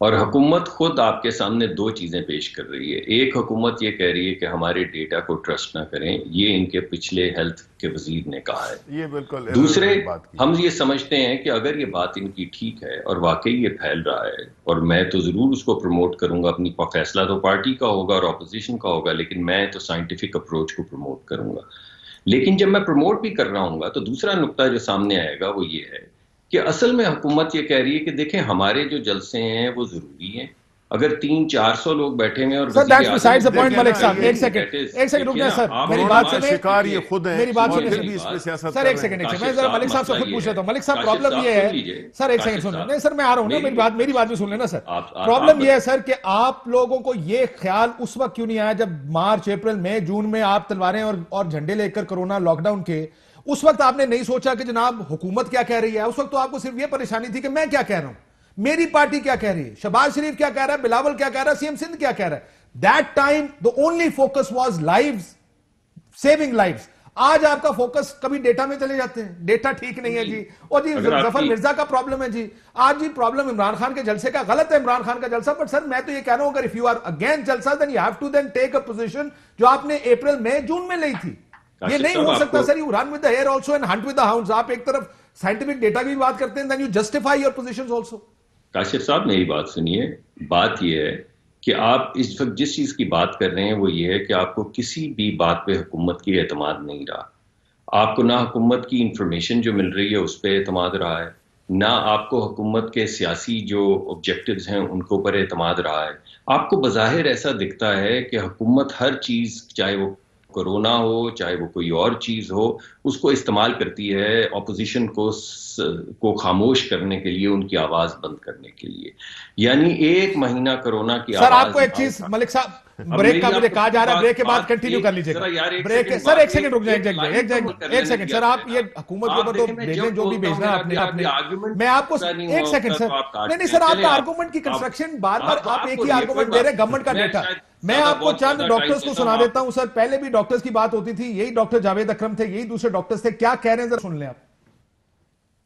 اور حکومت خود آپ کے سامنے دو چیزیں پیش کر رہی ہے. ایک، حکومت یہ کہہ رہی ہے کہ ہمارے ڈیٹا کو ٹرسٹ نہ کریں، یہ ان کے پچھلے ہیلتھ کے وزیر نے کہا ہے. یہ بالکل. دوسرے، ہم یہ سمجھتے ہیں کہ اگر یہ بات ان کی ٹھیک ہے اور واقعی یہ پھیل رہا ہے، اور میں تو ضرور اس کو پروموٹ کروں گا، اپنی فیصلہ تو پارٹی کا ہوگا اور اپوزیشن کا ہوگا، لیکن میں تو سائنٹیفک اپروچ کو پروموٹ کروں گا. لیکن جب میں پروموٹ بھی کر رہا ہوں گا تو دوسرا نقطہ جو سامنے آئے گا وہ یہ ہے کہ اصل میں حکومت یہ کہہ رہی ہے کہ دیکھیں ہمارے جو جلسے ہیں وہ ضروری ہیں. اگر 300-400 لوگ بیٹھے ہیں اور ملک صاحب ایک سیکنڈ رک جائیں سر، میری بات سنیں. شکار یہ خود ہیں، میری بات سنیں سر، ایک سیکنڈ میں ذرا ملک صاحب سے خود پوچھ لیتا ہوں. ملک صاحب پرابلم یہ ہے سر، ایک سیکنڈ سنیں. نہیں سر میں آ رہا ہوں نا، میری بات بھی سن لینا سر. پرابلم یہ ہے سر کہ آپ لوگوں کو یہ خیال اس وقت کیوں نہیں آیا جب مارچ، اپریل، مئی، جون میں آپ تلواریں اور جھنڈے لے کر کورونا لاک ڈاؤن کے، اس وقت آپ نے نہیں سوچا کہ جناب حکومت کیا کہہ رہی ہے؟ اس وقت تو آپ کو صرف یہ پریشانی تھی کہ میں کیا کہہ رہا ہوں، میری پارٹی کیا کہہ رہی ہے، شہباز شریف کیا کہہ رہا ہے، بلاول کیا کہہ رہا ہے، سی ایم سندھ کیا کہہ رہا ہے. That time the only focus was lives, saving lives. آج آپ کا فوکس کبھی ڈیٹا میں چلے جاتے ہیں، ڈیٹا ٹھیک نہیں ہے جی، اور جی ظفر مرزا کا پرابلم ہے جی، آج جی پرابلم عمران خان کے جلسے کا. غلط ہے عمران خان کا جلسہ، بٹ سر میں تو یہ کہہ رہا ہوں اگر if you are against جلسہ then you have to then take a position جو آپ نے اپریل، مئی، جون میں لی تھی. یہ نہیں ہو سکتا سر. You run with the hair also and hunt with the hounds. آپ ایک طرف سائنٹیفک ڈیٹا کی بات کرتے ہیں then you justify your positions also. Kashif صاحب میری بات سنیے. بات یہ ہے کہ آپ اس وقت جس چیز کی بات کر رہے ہیں وہ یہ ہے کہ آپ کو کسی بھی بات پہ حکومت کی اعتماد نہیں رہا. آپ کو نہ حکومت کی انفارمیشن جو مل رہی ہے اس پہ اعتماد رہا ہے، نہ آپ کو حکومت کے سیاسی جو آبجیکٹیوز ہیں ان کے اوپر اعتماد رہا ہے. آپ کو بظاہر ایسا دکھتا ہے کہ حکومت ہر چیز، چاہے وہ کورونا ہو چاہے وہ کوئی اور چیز ہو، اس کو استعمال کرتی ہے اپوزیشن کو خاموش کرنے کے لیے، ان کی آواز بند کرنے کے لیے. یعنی ایک مہینہ کورونا کی آواز. سر آپ کو ایک چیز ملک صاحب بریک کا مجھے کہا جا رہا ہے، بریک کے بعد کنٹینیو کر لیجیے گا. بریک سر ایک سیکنڈ رک جائیں، ایک سیکنڈ سر. آپ یہ حکومت کے اوپر تو بھیجیں جو بھی بھیجنا ہے اپنے. میں آپ کو ایک سیکنڈ سر، نہیں سر آپ کا آرگومنٹ کی کنسٹرکشن بار بار آپ ایک ہی آرگومنٹ دے رہے ہیں، گورنمنٹ کا ڈیٹا. میں آپ کو چند ڈاکٹرز کو سنا دیتا ہوں سر. پہلے بھی ڈاکٹرز کی بات ہوتی تھی، یہی ڈاکٹر جاوید اکرم تھے، یہی دوسرے ڈاکٹرز تھے. کیا کہہ رہے ہیں ذرا سن لیں آپ.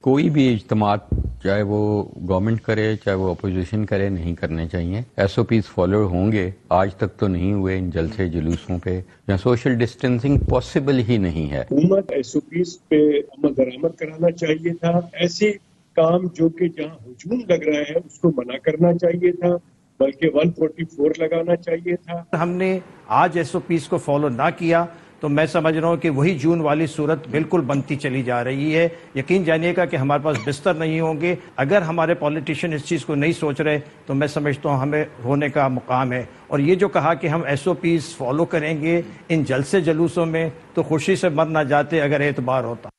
کوئی بھی اجتماع چاہے وہ گورنمنٹ کرے چاہے وہ اپوزیشن کرے نہیں کرنے چاہیے. ایس او پیز فالو ہوں گے، آج تک تو نہیں ہوئے ان جلسے جلوسوں پہ. یا سوشل ڈسٹینسنگ پاسبل ہی نہیں ہے. حکومت ایس او پیز پہ عمل درآمد کرانا چاہیے تھا. ایسے کام جو کہ جہاں ہجوم لگ رہا ہے اس کو منع کرنا چاہیے تھا، بلکہ 144 لگانا چاہیے تھا. ہم نے آج ایس او پیز کو فالو نہ کیا تو میں سمجھ رہا ہوں کہ وہی جون والی صورت بالکل بنتی چلی جا رہی ہے. یقین جانیے گا کہ ہمارے پاس بستر نہیں ہوں گے. اگر ہمارے پولیٹیشین اس چیز کو نہیں سوچ رہے تو میں سمجھتا ہوں ہمیں ہونے کا مقام ہے. اور یہ جو کہا کہ ہم ایس او پیز فالو کریں گے ان جلسے جلوسوں میں، تو خوشی سے مر نہ جاتے اگر اعتبار ہوتا.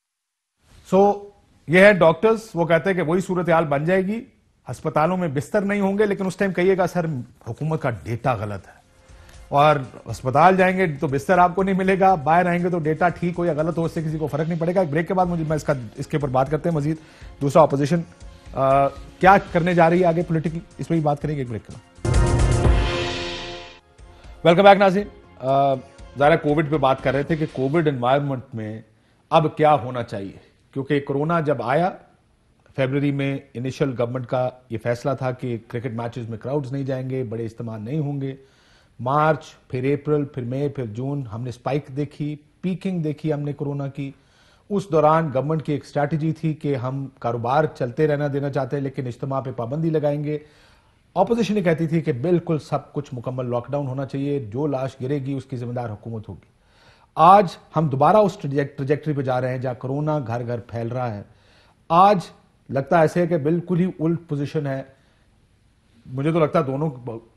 یہ ہے ڈاکٹرز، وہ کہتے ہیں کہ وہی صورتحال بن جائے گی، ہسپتالوں میں بستر نہیں ہوں گے. لیکن اس ٹائم کہیے گا سر حکومت کا ڈیٹا غلط ہے، اور ہسپتال جائیں گے تو بستر آپ کو نہیں ملے گا، باہر آئیں گے تو ڈیٹا ٹھیک ہو یا غلط ہو اس سے کسی کو فرق نہیں پڑے گا. ایک بریک کے بعد میں اس کے اوپر بات کرتے ہیں مزید. دوسرا اپوزیشن کیا کرنے جا رہی ہے آگے پولیٹیکلی، اس پہ بھی بات کریں گے ایک بریک کے بعد. ویلکم بیک ناظرین. ظاہر کووڈ پہ بات کر رہے تھے کہ کووڈ انوائرمنٹ میں اب کیا ہونا چاہیے، کیونکہ کورونا جب آیا فیبرری میں انیشل گورنمنٹ کا یہ فیصلہ تھا کہ کرکٹ میچز میں کراؤڈز نہیں جائیں گے, بڑے اجتماع نہیں ہوں گے. مارچ, پھر اپریل, پھر مئی, پھر جون ہم نے سپائک دیکھی, پیکنگ دیکھی ہم نے کورونا کی. اس دوران گورنمنٹ کی ایک اسٹریٹجی تھی کہ ہم کاروبار چلتے رہنا دینا چاہتے ہیں لیکن اجتماع پہ پابندی لگائیں گے. اپوزیشن یہ کہتی تھی کہ بالکل سب کچھ مکمل لاک ڈاؤن ہونا چاہیے, جو لاش گرے گی اس کی ذمہ دار حکومت ہوگی. آج ہم دوبارہ اس ٹریجیکٹری پہ جا رہے ہیں جہاں کورونا گھر گھر پھیل رہا ہے. آج لگتا ایسے ہے کہ بالکل ہی الٹ پوزیشن ہے. مجھے تو لگتا ہے دونوں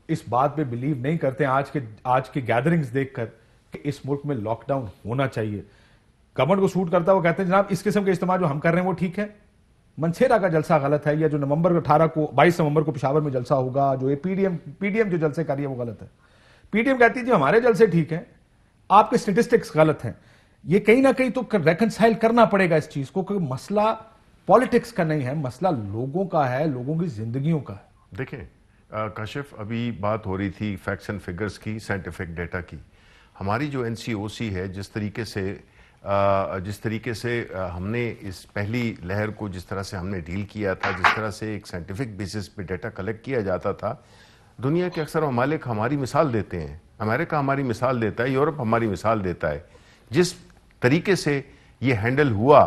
اس بات پہ بلیو نہیں کرتے ہیں آج کے گیدرنگز دیکھ کر کہ اس ملک میں لاک ڈاؤن ہونا چاہیے. گورنمنٹ کو سوٹ کرتا ہے, وہ کہتے ہیں جناب اس قسم کے اجتماع جو ہم کر رہے ہیں وہ ٹھیک ہے. منسیرا کا جلسہ غلط ہے, یا جو 22 نومبر کو پشاور میں جلسہ ہوگا, جو پی ڈی ایم جو جلسے کر رہی ہے وہ غلط ہے. پی ڈی ایم کہتی ہے جو ہمارے جلسے ٹھیک ہیں, آپ کے اسٹیٹسٹکس غلط ہیں. یہ کہیں نہ کہیں تو ریکنسائل کرنا پڑے گا اس چیز کو, کیونکہ مسئلہ پالیٹکس کا نہیں ہے, مسئلہ لوگوں کا ہے, لوگوں کی زندگیوں کا ہے. دیکھیں کاشف, ابھی بات ہو رہی تھی فیکٹس اینڈ فگرز کی, سائنٹیفک ڈیٹا کی. ہماری جو NCOC ہے, جس طریقے سے ہم نے اس پہلی لہر کو جس طرح سے ہم نے ڈیل کیا تھا, جس طرح سے ایک سائنٹیفک بیسس پہ ڈیٹا کلیکٹ کیا جاتا تھا, دنیا کے اکثر ممالک ہماری مثال دیتے ہیں. امریکہ ہماری مثال دیتا ہے, یورپ ہماری مثال دیتا ہے. جس طریقے سے یہ ہینڈل ہوا,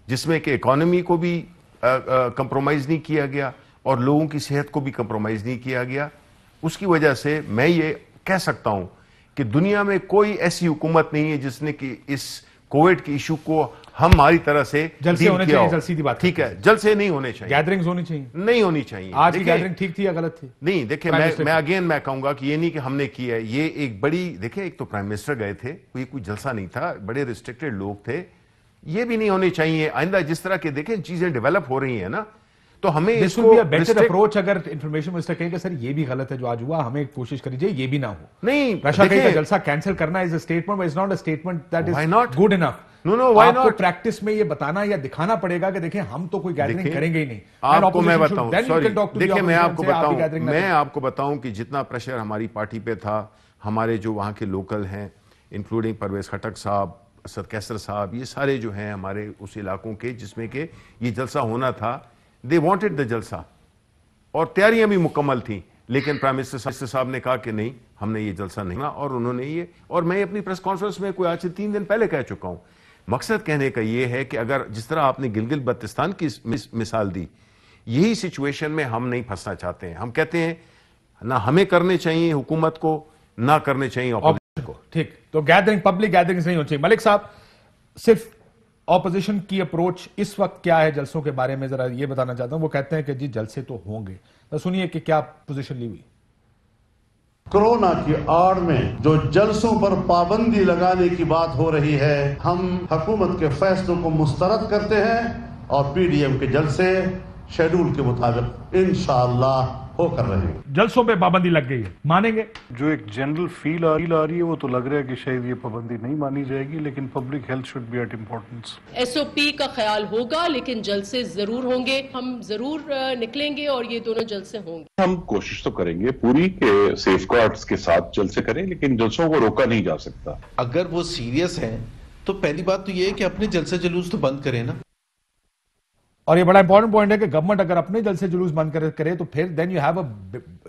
جس میں کہ اکانومی کو بھی کمپرومائز نہیں کیا گیا اور لوگوں کی صحت کو بھی کمپرومائز نہیں کیا گیا, اس کی وجہ سے میں یہ کہہ سکتا ہوں کہ دنیا میں کوئی ایسی حکومت نہیں ہے جس نے کہ اس کووڈ کی ایشو کو ہماری طرح سے جلسے ہونے چاہیے. سیدھی بات, ٹھیک ہے, جلسے نہیں ہونے چاہیے, گیدرنگز ہونی چاہیے, نہیں ہونی چاہیے. آج کی گیدرنگ ٹھیک تھی یا غلط تھی؟ نہیں, دیکھیں میں کہوں گا کہ یہ نہیں کہ ہم نے کیا ہے, یہ ایک بڑی, دیکھیں ایک تو پرائم منسٹر گئے تھے, کوئی جلسہ نہیں تھا, بڑے ریسٹرکٹڈ لوگ تھے, یہ بھی نہیں ہونے چاہیے. آئندہ جس طرح کے دیکھیں چیزیں ڈیولپ ہو رہی ہیں نا, تو ہمیں اس کو بیٹر اپروچ, اگر انفارمیشن منسٹر کہیں کہ سر یہ بھی غلط ہے جو آج ہوا, ہمیں کوشش کری جائے یہ بھی نہ ہو. نہیں, رشا کا جلسہ کینسل کرنا is a statement, is not a statement that is good enough. آپ کو پریکٹس میں یہ بتانا یا دکھانا پڑے گا کہ دیکھیں ہم تو کوئی گیدرنگ کریں گے ہی نہیں. آپ کو میں بتاؤں, دیکھیں میں آپ کو بتاؤں کہ جتنا پریشر ہماری پارٹی پہ تھا, ہمارے جو وہاں کے لوکل ہیں انکلوڈنگ پرویز خٹک صاحب, اسد کیسر صاحب, یہ سارے جو ہیں ہمارے اس علاقوں کے جس میں کہ یہ جلسہ ہونا تھا, they wanted the جلسہ, اور تیاریاں بھی مکمل تھیں, لیکن پرائم منسٹر صاحب نے کہا کہ نہیں, ہم نے یہ جلسہ نہیں, اور انہوں نے یہ, اور میں اپنی پریس کانفرنس میں کوئی آج سے 3 دن پہلے کہہ چکا ہوں. مقصد کہنے کا یہ ہے کہ اگر جس طرح آپ نے گلگت بلتستان کی مثال دی, یہی سچویشن میں ہم نہیں پھنسنا چاہتے ہیں. ہم کہتے ہیں نہ ہمیں کرنے چاہیے حکومت کو, نہ کرنے چاہیے اپوزیشن کو. ٹھیک, تو گیدرنگ, پبلک گیدرنگ نہیں ہونی چاہیے. ملک صاحب, صرف اپوزیشن کی اپروچ اس وقت کیا ہے جلسوں کے بارے میں, ذرا یہ بتانا چاہتا ہوں. وہ کہتے ہیں کہ جی جلسے تو ہوں گے, تو سنیے کہ کیا پوزیشن لی ہوئی. کورونا کی آڑ میں جو جلسوں پر پابندی لگانے کی بات ہو رہی ہے, ہم حکومت کے فیصلوں کو مسترد کرتے ہیں اور پی ڈی ایم کے جلسے شیڈول کے مطابق انشاءاللہ ہو کر رہے ہیں. جلسوں پہ پابندی لگ گئی ہے, مانیں گے؟ جو ایک جنرل فیل آ رہی ہے وہ تو لگ رہا ہے کہ شاید یہ پابندی نہیں مانی جائے گی, لیکن public health should be at importance. SOP کا خیال ہوگا, لیکن جلسے ضرور ہوں گے, ہم ضرور نکلیں گے اور یہ دونوں جلسے ہوں گے. ہم کوشش تو کریں گے پوری کہ سیف گارڈز کے ساتھ جلسے کریں, لیکن جلسوں کو روکا نہیں جا سکتا. اگر وہ سیریس ہیں تو پہلی بات تو یہ ہے کہ اپنے جلسے جلوس تو بند کریں نا. اور یہ بڑا امپورٹنٹ پوائنٹ ہے کہ گورنمنٹ اگر اپنے جلسے جلوس بند کرے تو پھر دین یو ہیو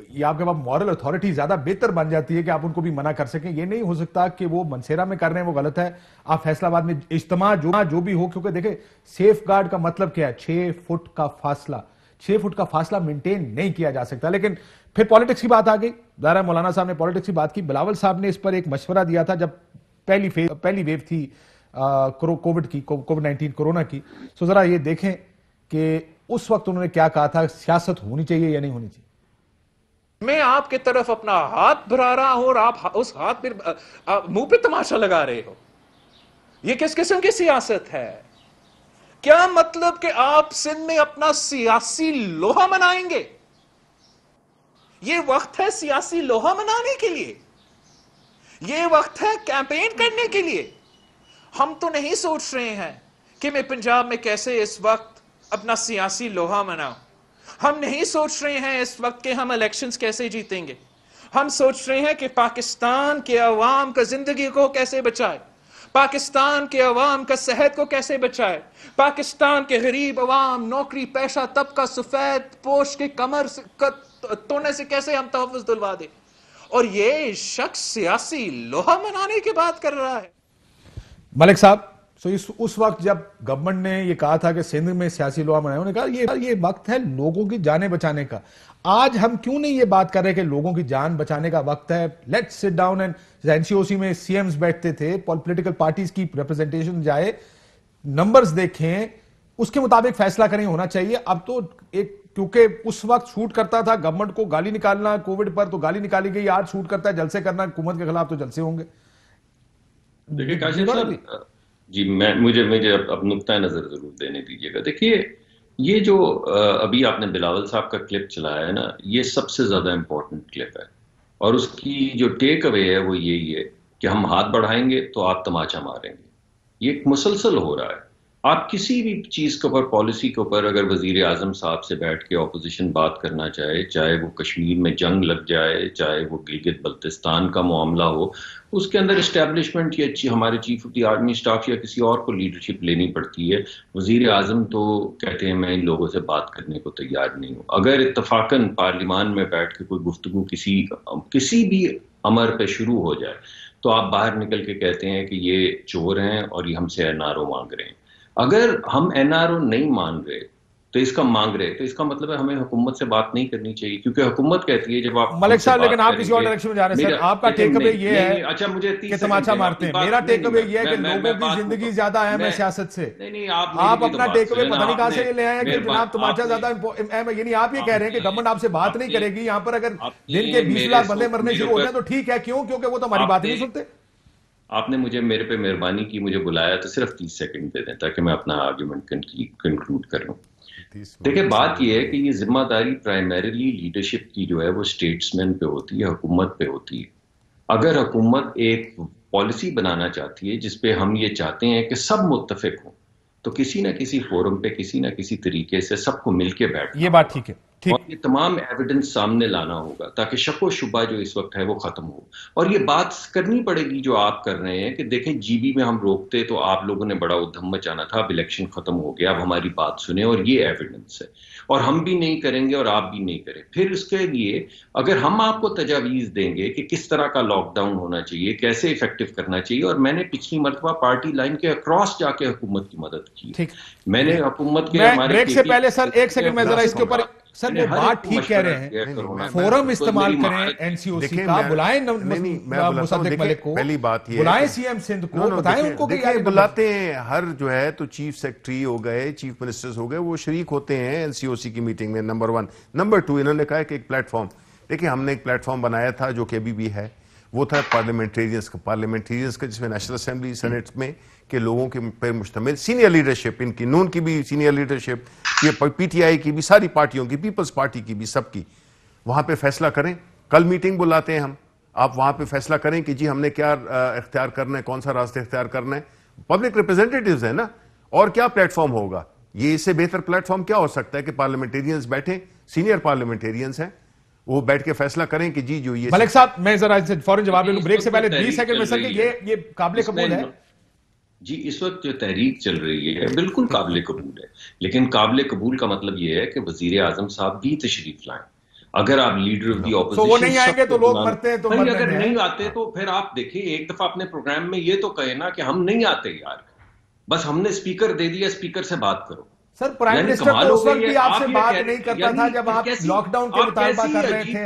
یہ آپ کے پاس مورل اتھارٹی زیادہ بہتر بن جاتی ہے کہ آپ ان کو بھی منع کر سکیں. یہ نہیں ہو سکتا کہ وہ منسیرا میں کر رہے ہیں وہ غلط ہے, آپ فیصلہ آباد میں اجتماع جو بھی ہو, کیونکہ دیکھیں سیف گارڈ کا مطلب کیا ہے, 6 فٹ کا فاصلہ, 6 فٹ کا فاصلہ مینٹین نہیں کیا جا سکتا. لیکن پھر پالیٹکس کی بات آ گئی, ظاہر مولانا صاحب نے پالیٹکس کی بات کی. بلاول صاحب نے اس پر ایک مشورہ دیا تھا جب پہلی ویو تھی کووڈ-19 کورونا کی. سو ذرا یہ دیکھیں کہ اس وقت انہوں نے کیا کہا تھا, سیاست ہونی چاہیے یا نہیں ہونی چاہیے. میں آپ کی طرف اپنا ہاتھ بڑھا رہا ہوں اور آپ اس ہاتھ پہ منہ پہ تماشا لگا رہے ہو. یہ کس قسم کی سیاست ہے؟ کیا مطلب کہ آپ سندھ میں اپنا سیاسی لوہا منائیں گے؟ یہ وقت ہے سیاسی لوہا منانے کے لیے, یہ وقت ہے کیمپین کرنے کے لیے. ہم تو نہیں سوچ رہے ہیں کہ میں پنجاب میں کیسے اس وقت اپنا سیاسی لوہا مناؤں. ہم نہیں سوچ رہے ہیں اس وقت کہ ہم الیکشنز کیسے جیتیں گے. ہم سوچ رہے ہیں کہ پاکستان کے عوام کا زندگی کو کیسے بچائے, پاکستان کے عوام کا صحت کو کیسے بچائے, پاکستان کے غریب عوام, نوکری پیشہ طبقہ, سفید پوش کے کمر تونے سے کیسے ہم تحفظ دلوا دیں. اور یہ شخص سیاسی لوہا منانے کی بات کر رہا ہے. ملک صاحب, اس وقت جب گورنمنٹ نے یہ کہا تھا کہ سندھ میں سیاسی لوہا منایا, انہوں نے کہا یہ وقت ہے لوگوں کی جانیں بچانے کا. آج ہم کیوں نہیں یہ بات کر رہے کہ لوگوں کی جان بچانے کا وقت ہے؟ Let's sit down and NCOC میں CMs بیٹھتے تھے, پولیٹیکل پارٹیز کی ریپرزنٹیشن جائے, نمبرز دیکھیں, اس کے مطابق فیصلہ کریں ہونا چاہیے. اب تو ایک کیونکہ اس وقت سوٹ کرتا تھا گورنمنٹ کو گالی نکالنا کووڈ پر, تو گالی نکالی گئی. آج سوٹ کرتا ہے جلسے کرنا حکومت کے خلاف, تو جلسے ہوں گے. دیکھیں کاشف صاحب, جی مجھے اب نقطہ نظر ضرور دینے دیجیے گا. دیکھیے یہ جو ابھی آپ نے بلاول صاحب کا کلپ چلایا ہے نا, یہ سب سے زیادہ امپورٹنٹ کلپ ہے, اور اس کی جو ٹیک اوے ہے وہ یہی ہے کہ ہم ہاتھ بڑھائیں گے تو آپ تماچا ماریں گے. یہ ایک مسلسل ہو رہا ہے. آپ کسی بھی چیز کے اوپر, پالیسی کے اوپر اگر وزیر اعظم صاحب سے بیٹھ کے اپوزیشن بات کرنا چاہے, چاہے وہ کشمیر میں جنگ لگ جائے, چاہے وہ گلگت بلتستان کا معاملہ ہو, اس کے اندر اسٹیبلشمنٹ یا ہمارے chief of the army staff یا کسی اور کو لیڈرشپ لینی پڑتی ہے. وزیر اعظم تو کہتے ہیں میں ان لوگوں سے بات کرنے کو تیار نہیں ہوں. اگر اتفاقاً پارلیمان میں بیٹھ کے کوئی گفتگو کسی بھی امر پہ شروع ہو جائے تو آپ باہر نکل کے کہتے ہیں کہ یہ چور ہیں اور یہ ہم سے NRO مانگ رہے ہیں. اگر ہم NRO نہیں مان رہے تو اس کا مطلب ہے ہمیں حکومت سے بات نہیں کرنی چاہیے, کیونکہ حکومت کہتی ہے جب آپ ملک صاحب, لیکن آپ کسی اور ڈائریکشن میں جا رہے ہیں. سر آپ کا ٹیک اوے یہ ہے اچھا مجھے کہ تماچا مارتے ہیں. میرا ٹیک اوے یہ ہے کہ لوگوں کی زندگی زیادہ اہم ہے سیاست سے. آپ اپنا ٹیک اوے پتہ نہیں کہاں سے لے آئے ہیں کہ جناب تماچا زیادہ اہم ہے. یعنی آپ یہ کہہ رہے ہیں کہ گورنمنٹ آپ سے بات نہیں کرے گی. یہاں پر اگر دن کے 20 لاکھ بندے مرنے شروع ہو جائیں تو ٹھیک ہے, کیوں؟ کیونکہ وہ تو ہماری بات نہیں سنتے. آپ نے میرے پہ مہربانی کی, مجھے بلایا تو صرف 30 سیکنڈ دے دیں تاکہ میں اپنا آرگیومنٹ کنکلوڈ کر لوں. دیکھیں بات یہ ہے کہ یہ ذمہ داری پرائمریلی لیڈرشپ کی جو ہے وہ اسٹیٹس مین پہ ہوتی ہے, حکومت پہ ہوتی ہے. اگر حکومت ایک پالیسی بنانا چاہتی ہے جس پہ ہم یہ چاہتے ہیں کہ سب متفق ہوں, تو کسی نہ کسی فورم پہ کسی نہ کسی طریقے سے سب کو مل کے بیٹھنا. یہ بات ٹھیک ہے, اور یہ تمام ایویڈنس سامنے لانا ہوگا تاکہ شک و شبہ جو اس وقت ہے وہ ختم ہو. اور یہ بات کرنی پڑے گی جو آپ کر رہے ہیں کہ دیکھیں GB میں ہم روکتے تو آپ لوگوں نے بڑا ادھم مچانا تھا, اب الیکشن ختم ہو گیا, اب ہماری بات سنیں, اور یہ ایویڈنس ہے, اور ہم بھی نہیں کریں گے اور آپ بھی نہیں کریں. پھر اس کے لیے اگر ہم آپ کو تجاویز دیں گے کہ کس طرح کا لاک ڈاؤن ہونا چاہیے, کیسے افیکٹو کرنا چاہیے, اور میں نے پچھلی مرتبہ پارٹی لائن کے اکراس جا کے حکومت کی مدد کی. میں نے حکومت کے بریک سے پہلے سر ایک سیکنڈ میں ذرا اس کے اوپر, سر وہ بات ٹھیک کہہ رہے ہیں, فورم استعمال کریں NCOC کا, بلائیں مصدق ملک کو, بلائیں CM سندھ کو, بتائیں ان کو کہ بلاتے ہیں. ہر جو ہے تو چیف سیکرٹری ہو گئے, چیف منسٹرز ہو گئے, وہ شریک ہوتے ہیں NCOC کی میٹنگ میں. نمبر 1. نمبر 2, انہوں نے کہا کہ ایک پلیٹ فارم, دیکھیں ہم نے ایک پلیٹ فارم بنایا تھا جو کہ ابھی بھی ہے, وہ تھا پارلیمنٹیرینز کا, جس میں نیشنل اسمبلی سینٹ میں کہ لوگوں کے پر مشتمل سینئر لیڈرشپ, ان کی نون کی بھی سینئر لیڈرشپ, یہ PTI کی بھی, ساری پارٹیوں کی, پیپلز پارٹی کی بھی, سب کی, وہاں پہ فیصلہ کریں. کل میٹنگ بلاتے ہیں ہم, آپ وہاں پہ فیصلہ کریں کہ جی ہم نے کیا اختیار کرنا ہے, کون سا راستہ اختیار کرنا ہے. پبلک ریپرزینٹیٹیوز ہیں نا, اور کیا پلیٹ فارم ہوگا. یہ اس سے بہتر پلیٹ فارم کیا ہو سکتا ہے کہ پارلیمنٹیرینز بیٹھیں, سینئر پارلیمنٹیرینز ہیں, وہ بیٹھ کے فیصلہ کریں کہ جی جو یہ. ملک صاحب میں ذرا فوراً جواب لے لوں بریک سے پہلے 20 سیکنڈ میں سر, کہ یہ قابل قبول ہے. جی اس وقت جو تحریک چل رہی ہے بالکل قابل قبول ہے, لیکن قابل قبول کا مطلب یہ ہے کہ وزیر اعظم صاحب بھی تشریف لائیں. اگر آپ لیڈر آف دی اپوزیشن, وہ نہیں آئیں گے تو لوگ مرتے ہیں, تو اگر نہیں آتے تو پھر آپ دیکھیں ایک دفعہ اپنے پروگرام میں یہ تو کہے نا کہ ہم نہیں آتے یار, بس ہم نے اسپیکر دے دیا, اسپیکر سے بات کرو. سر پرائم منسٹر تو اس وقت بھی آپ سے بات نہیں کرتا تھا جب آپ لاک ڈاؤن کے مطالبہ کر رہے تھے.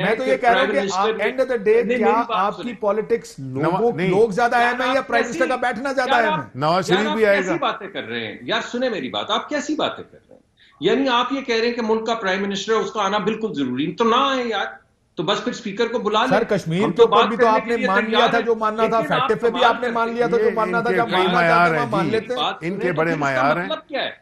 میں تو یہ کہہ رہا ہوں کہ اینڈ آف دا ڈے کیا آپ کی پالیٹکس لوگ زیادہ اہم ہیں یا پرائم منسٹر کا بیٹھنا زیادہ اہم ہے؟ نواز شریف بھی آئے گا. کیسی باتیں کر رہے ہیں یار, سنیں میری بات, آپ کیسی باتیں کر رہے ہیں؟ یعنی آپ یہ کہہ رہے ہیں کہ ملک کا پرائم منسٹر ہے, اس کا آنا بالکل ضروری, تو نہ آئے یار, تو بس پھر اسپیکر کو بلا لیں. سر کشمیر کے اوپر بھی تو آپ نے مان لیا تھا جو ماننا تھا, فیکٹو پہ بھی آپ نے مان لیا تھا جو ماننا تھا, جب مان لیتے ہیں. ان کے بڑے معیار ہیں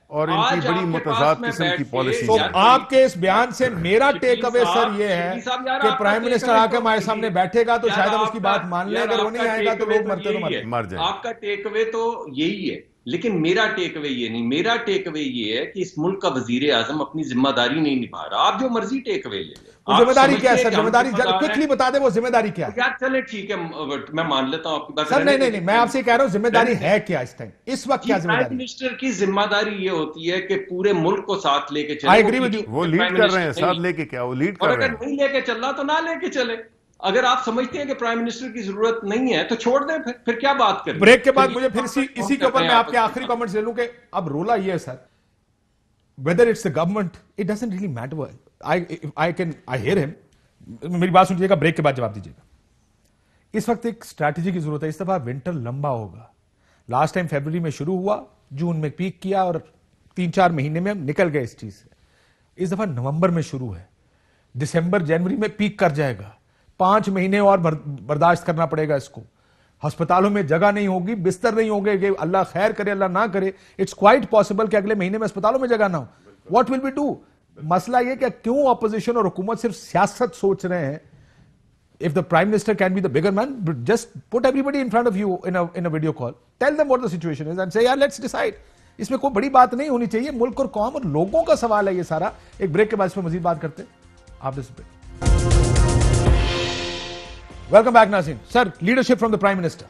اور ان کی بڑی متضاد قسم کی پالیسی. تو آپ کے اس بیان سے میرا ٹیک اوے سر یہ ہے کہ پرائم منسٹر آ کے ہمارے سامنے بیٹھے گا تو شاید ہم اس کی بات مان لیں, اگر وہ نہیں آئے گا تو لوگ مرتے تو مر جائیں. آپ کا ٹیک اوے تو یہی ہے لیکن میرا ٹیک اوے یہ نہیں، میرا ٹیک اوے یہ ہے کہ اس ملک کا وزیر اعظم اپنی ذمہ داری نہیں نبھا رہا. آپ جو مرضی ٹیک اوے لے لیں. ذمہ داری کیا ہے سر؟ ذمہ داری کوئکلی بتا دیں وہ ذمہ داری کیا ہے. یار چلے ٹھیک ہے، میں مان لیتا ہوں آپ کی بات. سر نہیں میں آپ سے کہہ رہا ہوں ذمہ داری ہے کیا اس ٹائم، اس وقت کیا ذمہ داری؟ پرائم منسٹر کی ذمہ داری یہ ہوتی ہے کہ پورے ملک کو ساتھ لے کے چلے. I agree with you. وہ لیڈ کر رہے ہیں، ساتھ لے کے کیا وہ لیڈ کر رہے ہیں. اور اگر نہیں لے کے چل رہا تو نہ لے کے چلے. اگر آپ سمجھتے ہیں کہ پرائم منسٹر کی ضرورت نہیں ہے تو چھوڑ دیں، پھر کیا بات کریں. بریک کے بعد مجھے پھر اسی کے اوپر میں آپ کے آخری کمنٹس لے لوں کہ اب رولا یہ ہے سر، whether it's the government, it doesn't really matter. I hear him. میری بات سنجیے گا، بریک کے بعد جواب دیجیے گا. اس وقت ایک اسٹریٹجی کی ضرورت ہے. اس دفعہ ونٹر لمبا ہوگا. لاسٹ ٹائم فیبروری میں شروع ہوا، جون میں پیک کیا اور 3-4 مہینے میں ہم نکل گئے اس چیز سے. اس دفعہ نومبر میں شروع ہے، دسمبر جنوری میں پیک کر جائے گا. 5 مہینے اور برداشت کرنا پڑے گا اس کو. ہسپتالوں میں جگہ نہیں ہوگی، بستر نہیں ہوں گے. اللہ خیر کرے، اللہ نہ کرے، اٹس کوائٹ پاسبل کہ اگلے مہینے میں ہسپتالوں میں جگہ نہ ہو. What will be do? مسئلہ یہ کہ کیوں اپوزیشن اور حکومت صرف سیاست سوچ رہے ہیں. If the Prime Minister can be the bigger man, just put everybody in front of you in a video call. Tell them what the situation is and say, yeah, let's decide. اس میں کوئی بڑی بات نہیں ہونی چاہیے. ملک اور قوم اور لوگوں کا سوال ہے یہ سارا. ایک بریک کے بعد اس پہ مزید بات کرتے ہیں. آپ دس بریک. ویلکم بیک ناظرین. Sir, leadership from the prime minister.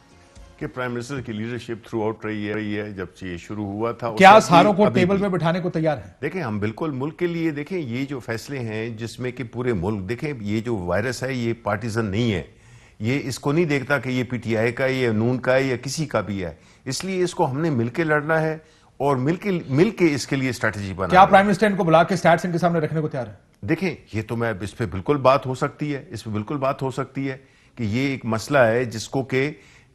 کہ پرائم منسٹر کی لیڈرشپ تھرو آؤٹ رہی ہے. جب یہ شروع ہوا تھا کیا ساروں کو ٹیبل میں بٹھانے کو تیار ہیں؟ دیکھیں ہم بالکل ملک کے لیے، دیکھیں یہ جو فیصلے ہیں جس میں کہ پورے ملک، دیکھیں یہ جو وائرس ہے یہ پارٹیزن نہیں ہے. یہ اس کو نہیں دیکھتا کہ یہ پی ٹی آئی کا ہے، یہ نون کا ہے، یا کسی کا بھی ہے. اس لیے اس کو ہم نے مل کے لڑنا ہے اور مل کے اس کے لیے اسٹریٹجی بنا. کیا پرائم منسٹر ان کو بلا کے سٹیٹس ان کے سامنے رکھنے کو تیار ہے؟ دیکھیں یہ تو میں اس پہ بالکل بات ہو سکتی ہے کہ یہ ایک مسئلہ ہے جس کو کہ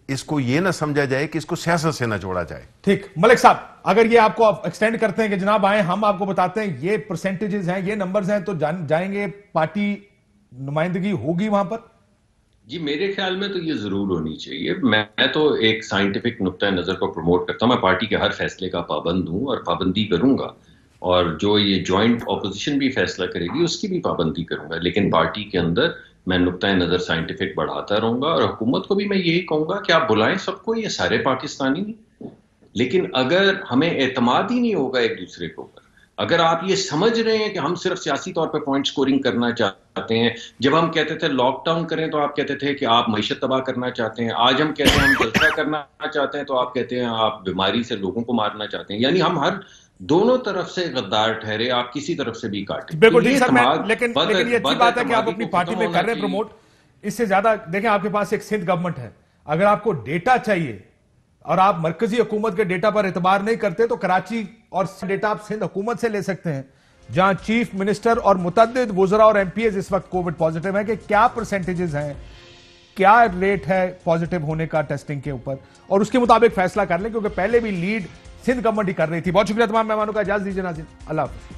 اس کو یہ نہ سمجھا جائے کہ اس کو سیاست سے نہ جوڑا جائے. ٹھیک. ملک صاحب، اگر یہ آپ کو ایکسٹینڈ کرتے ہیں کہ جناب آئیں، ہم آپ کو بتاتے ہیں یہ پرسنٹیجز ہیں، یہ نمبرز ہیں، تو جائیں گے، پارٹی نمائندگی ہوگی وہاں پر؟ جی میرے خیال میں تو یہ ضرور ہونی چاہیے. میں تو ایک سائنٹیفک نقطۂ نظر کو پروموٹ کرتا ہوں. میں پارٹی کے ہر فیصلے کا پابند ہوں اور پابندی کروں گا، اور جو یہ جوائنٹ اپوزیشن بھی فیصلہ کرے گی اس کی بھی پابندی کروں گا. لیکن پارٹی کے اندر میں نقطۂ نظر سائنٹیفک بڑھاتا رہوں گا، اور حکومت کو بھی میں یہی کہوں گا کہ آپ بلائیں سب کو، یہ سارے پاکستانی نہیں. لیکن اگر ہمیں اعتماد ہی نہیں ہوگا ایک دوسرے کے اوپر، اگر آپ یہ سمجھ رہے ہیں کہ ہم صرف سیاسی طور پہ پوائنٹ سکورنگ کرنا چاہتے ہیں، جب ہم کہتے تھے لاک ڈاؤن کریں تو آپ کہتے تھے کہ آپ معیشت تباہ کرنا چاہتے ہیں. آج ہم کہتے ہیں ہم جلسہ کرنا چاہتے ہیں تو آپ کہتے ہیں آپ بیماری سے لوگوں کو مارنا چاہتے ہیں. یعنی ہم ہر دونوں طرف سے غدار ٹھہرے، آپ کسی طرف سے بھی کاٹیں. بالکل ٹھیک سر. لیکن یہ اچھی بات ہے کہ آپ اپنی پارٹی میں کر رہے ہیں پروموٹ. اس سے زیادہ دیکھیں، آپ کے پاس ایک سندھ گورنمنٹ ہے. اگر آپ کو ڈیٹا چاہیے اور آپ مرکزی حکومت کے ڈیٹا پر اعتبار نہیں کرتے تو کراچی اور ڈیٹا آپ سندھ حکومت سے لے سکتے ہیں، جہاں چیف منسٹر اور متعدد وزراء اور ایم پی ایز اس وقت کووڈ پازیٹیو ہیں، کہ کیا پرسنٹیجز ہیں، کیا ریٹ ہے پازیٹیو ہونے کا ٹیسٹنگ کے اوپر، اور اس کے مطابق فیصلہ کر لیں. کیونکہ پہلے بھی لیڈ سندھ گورنمنٹ ہی کر رہی تھی. بہت شکریہ تمام مہمانوں کا. اجازت دیجیے ناظرین، اللہ حافظ.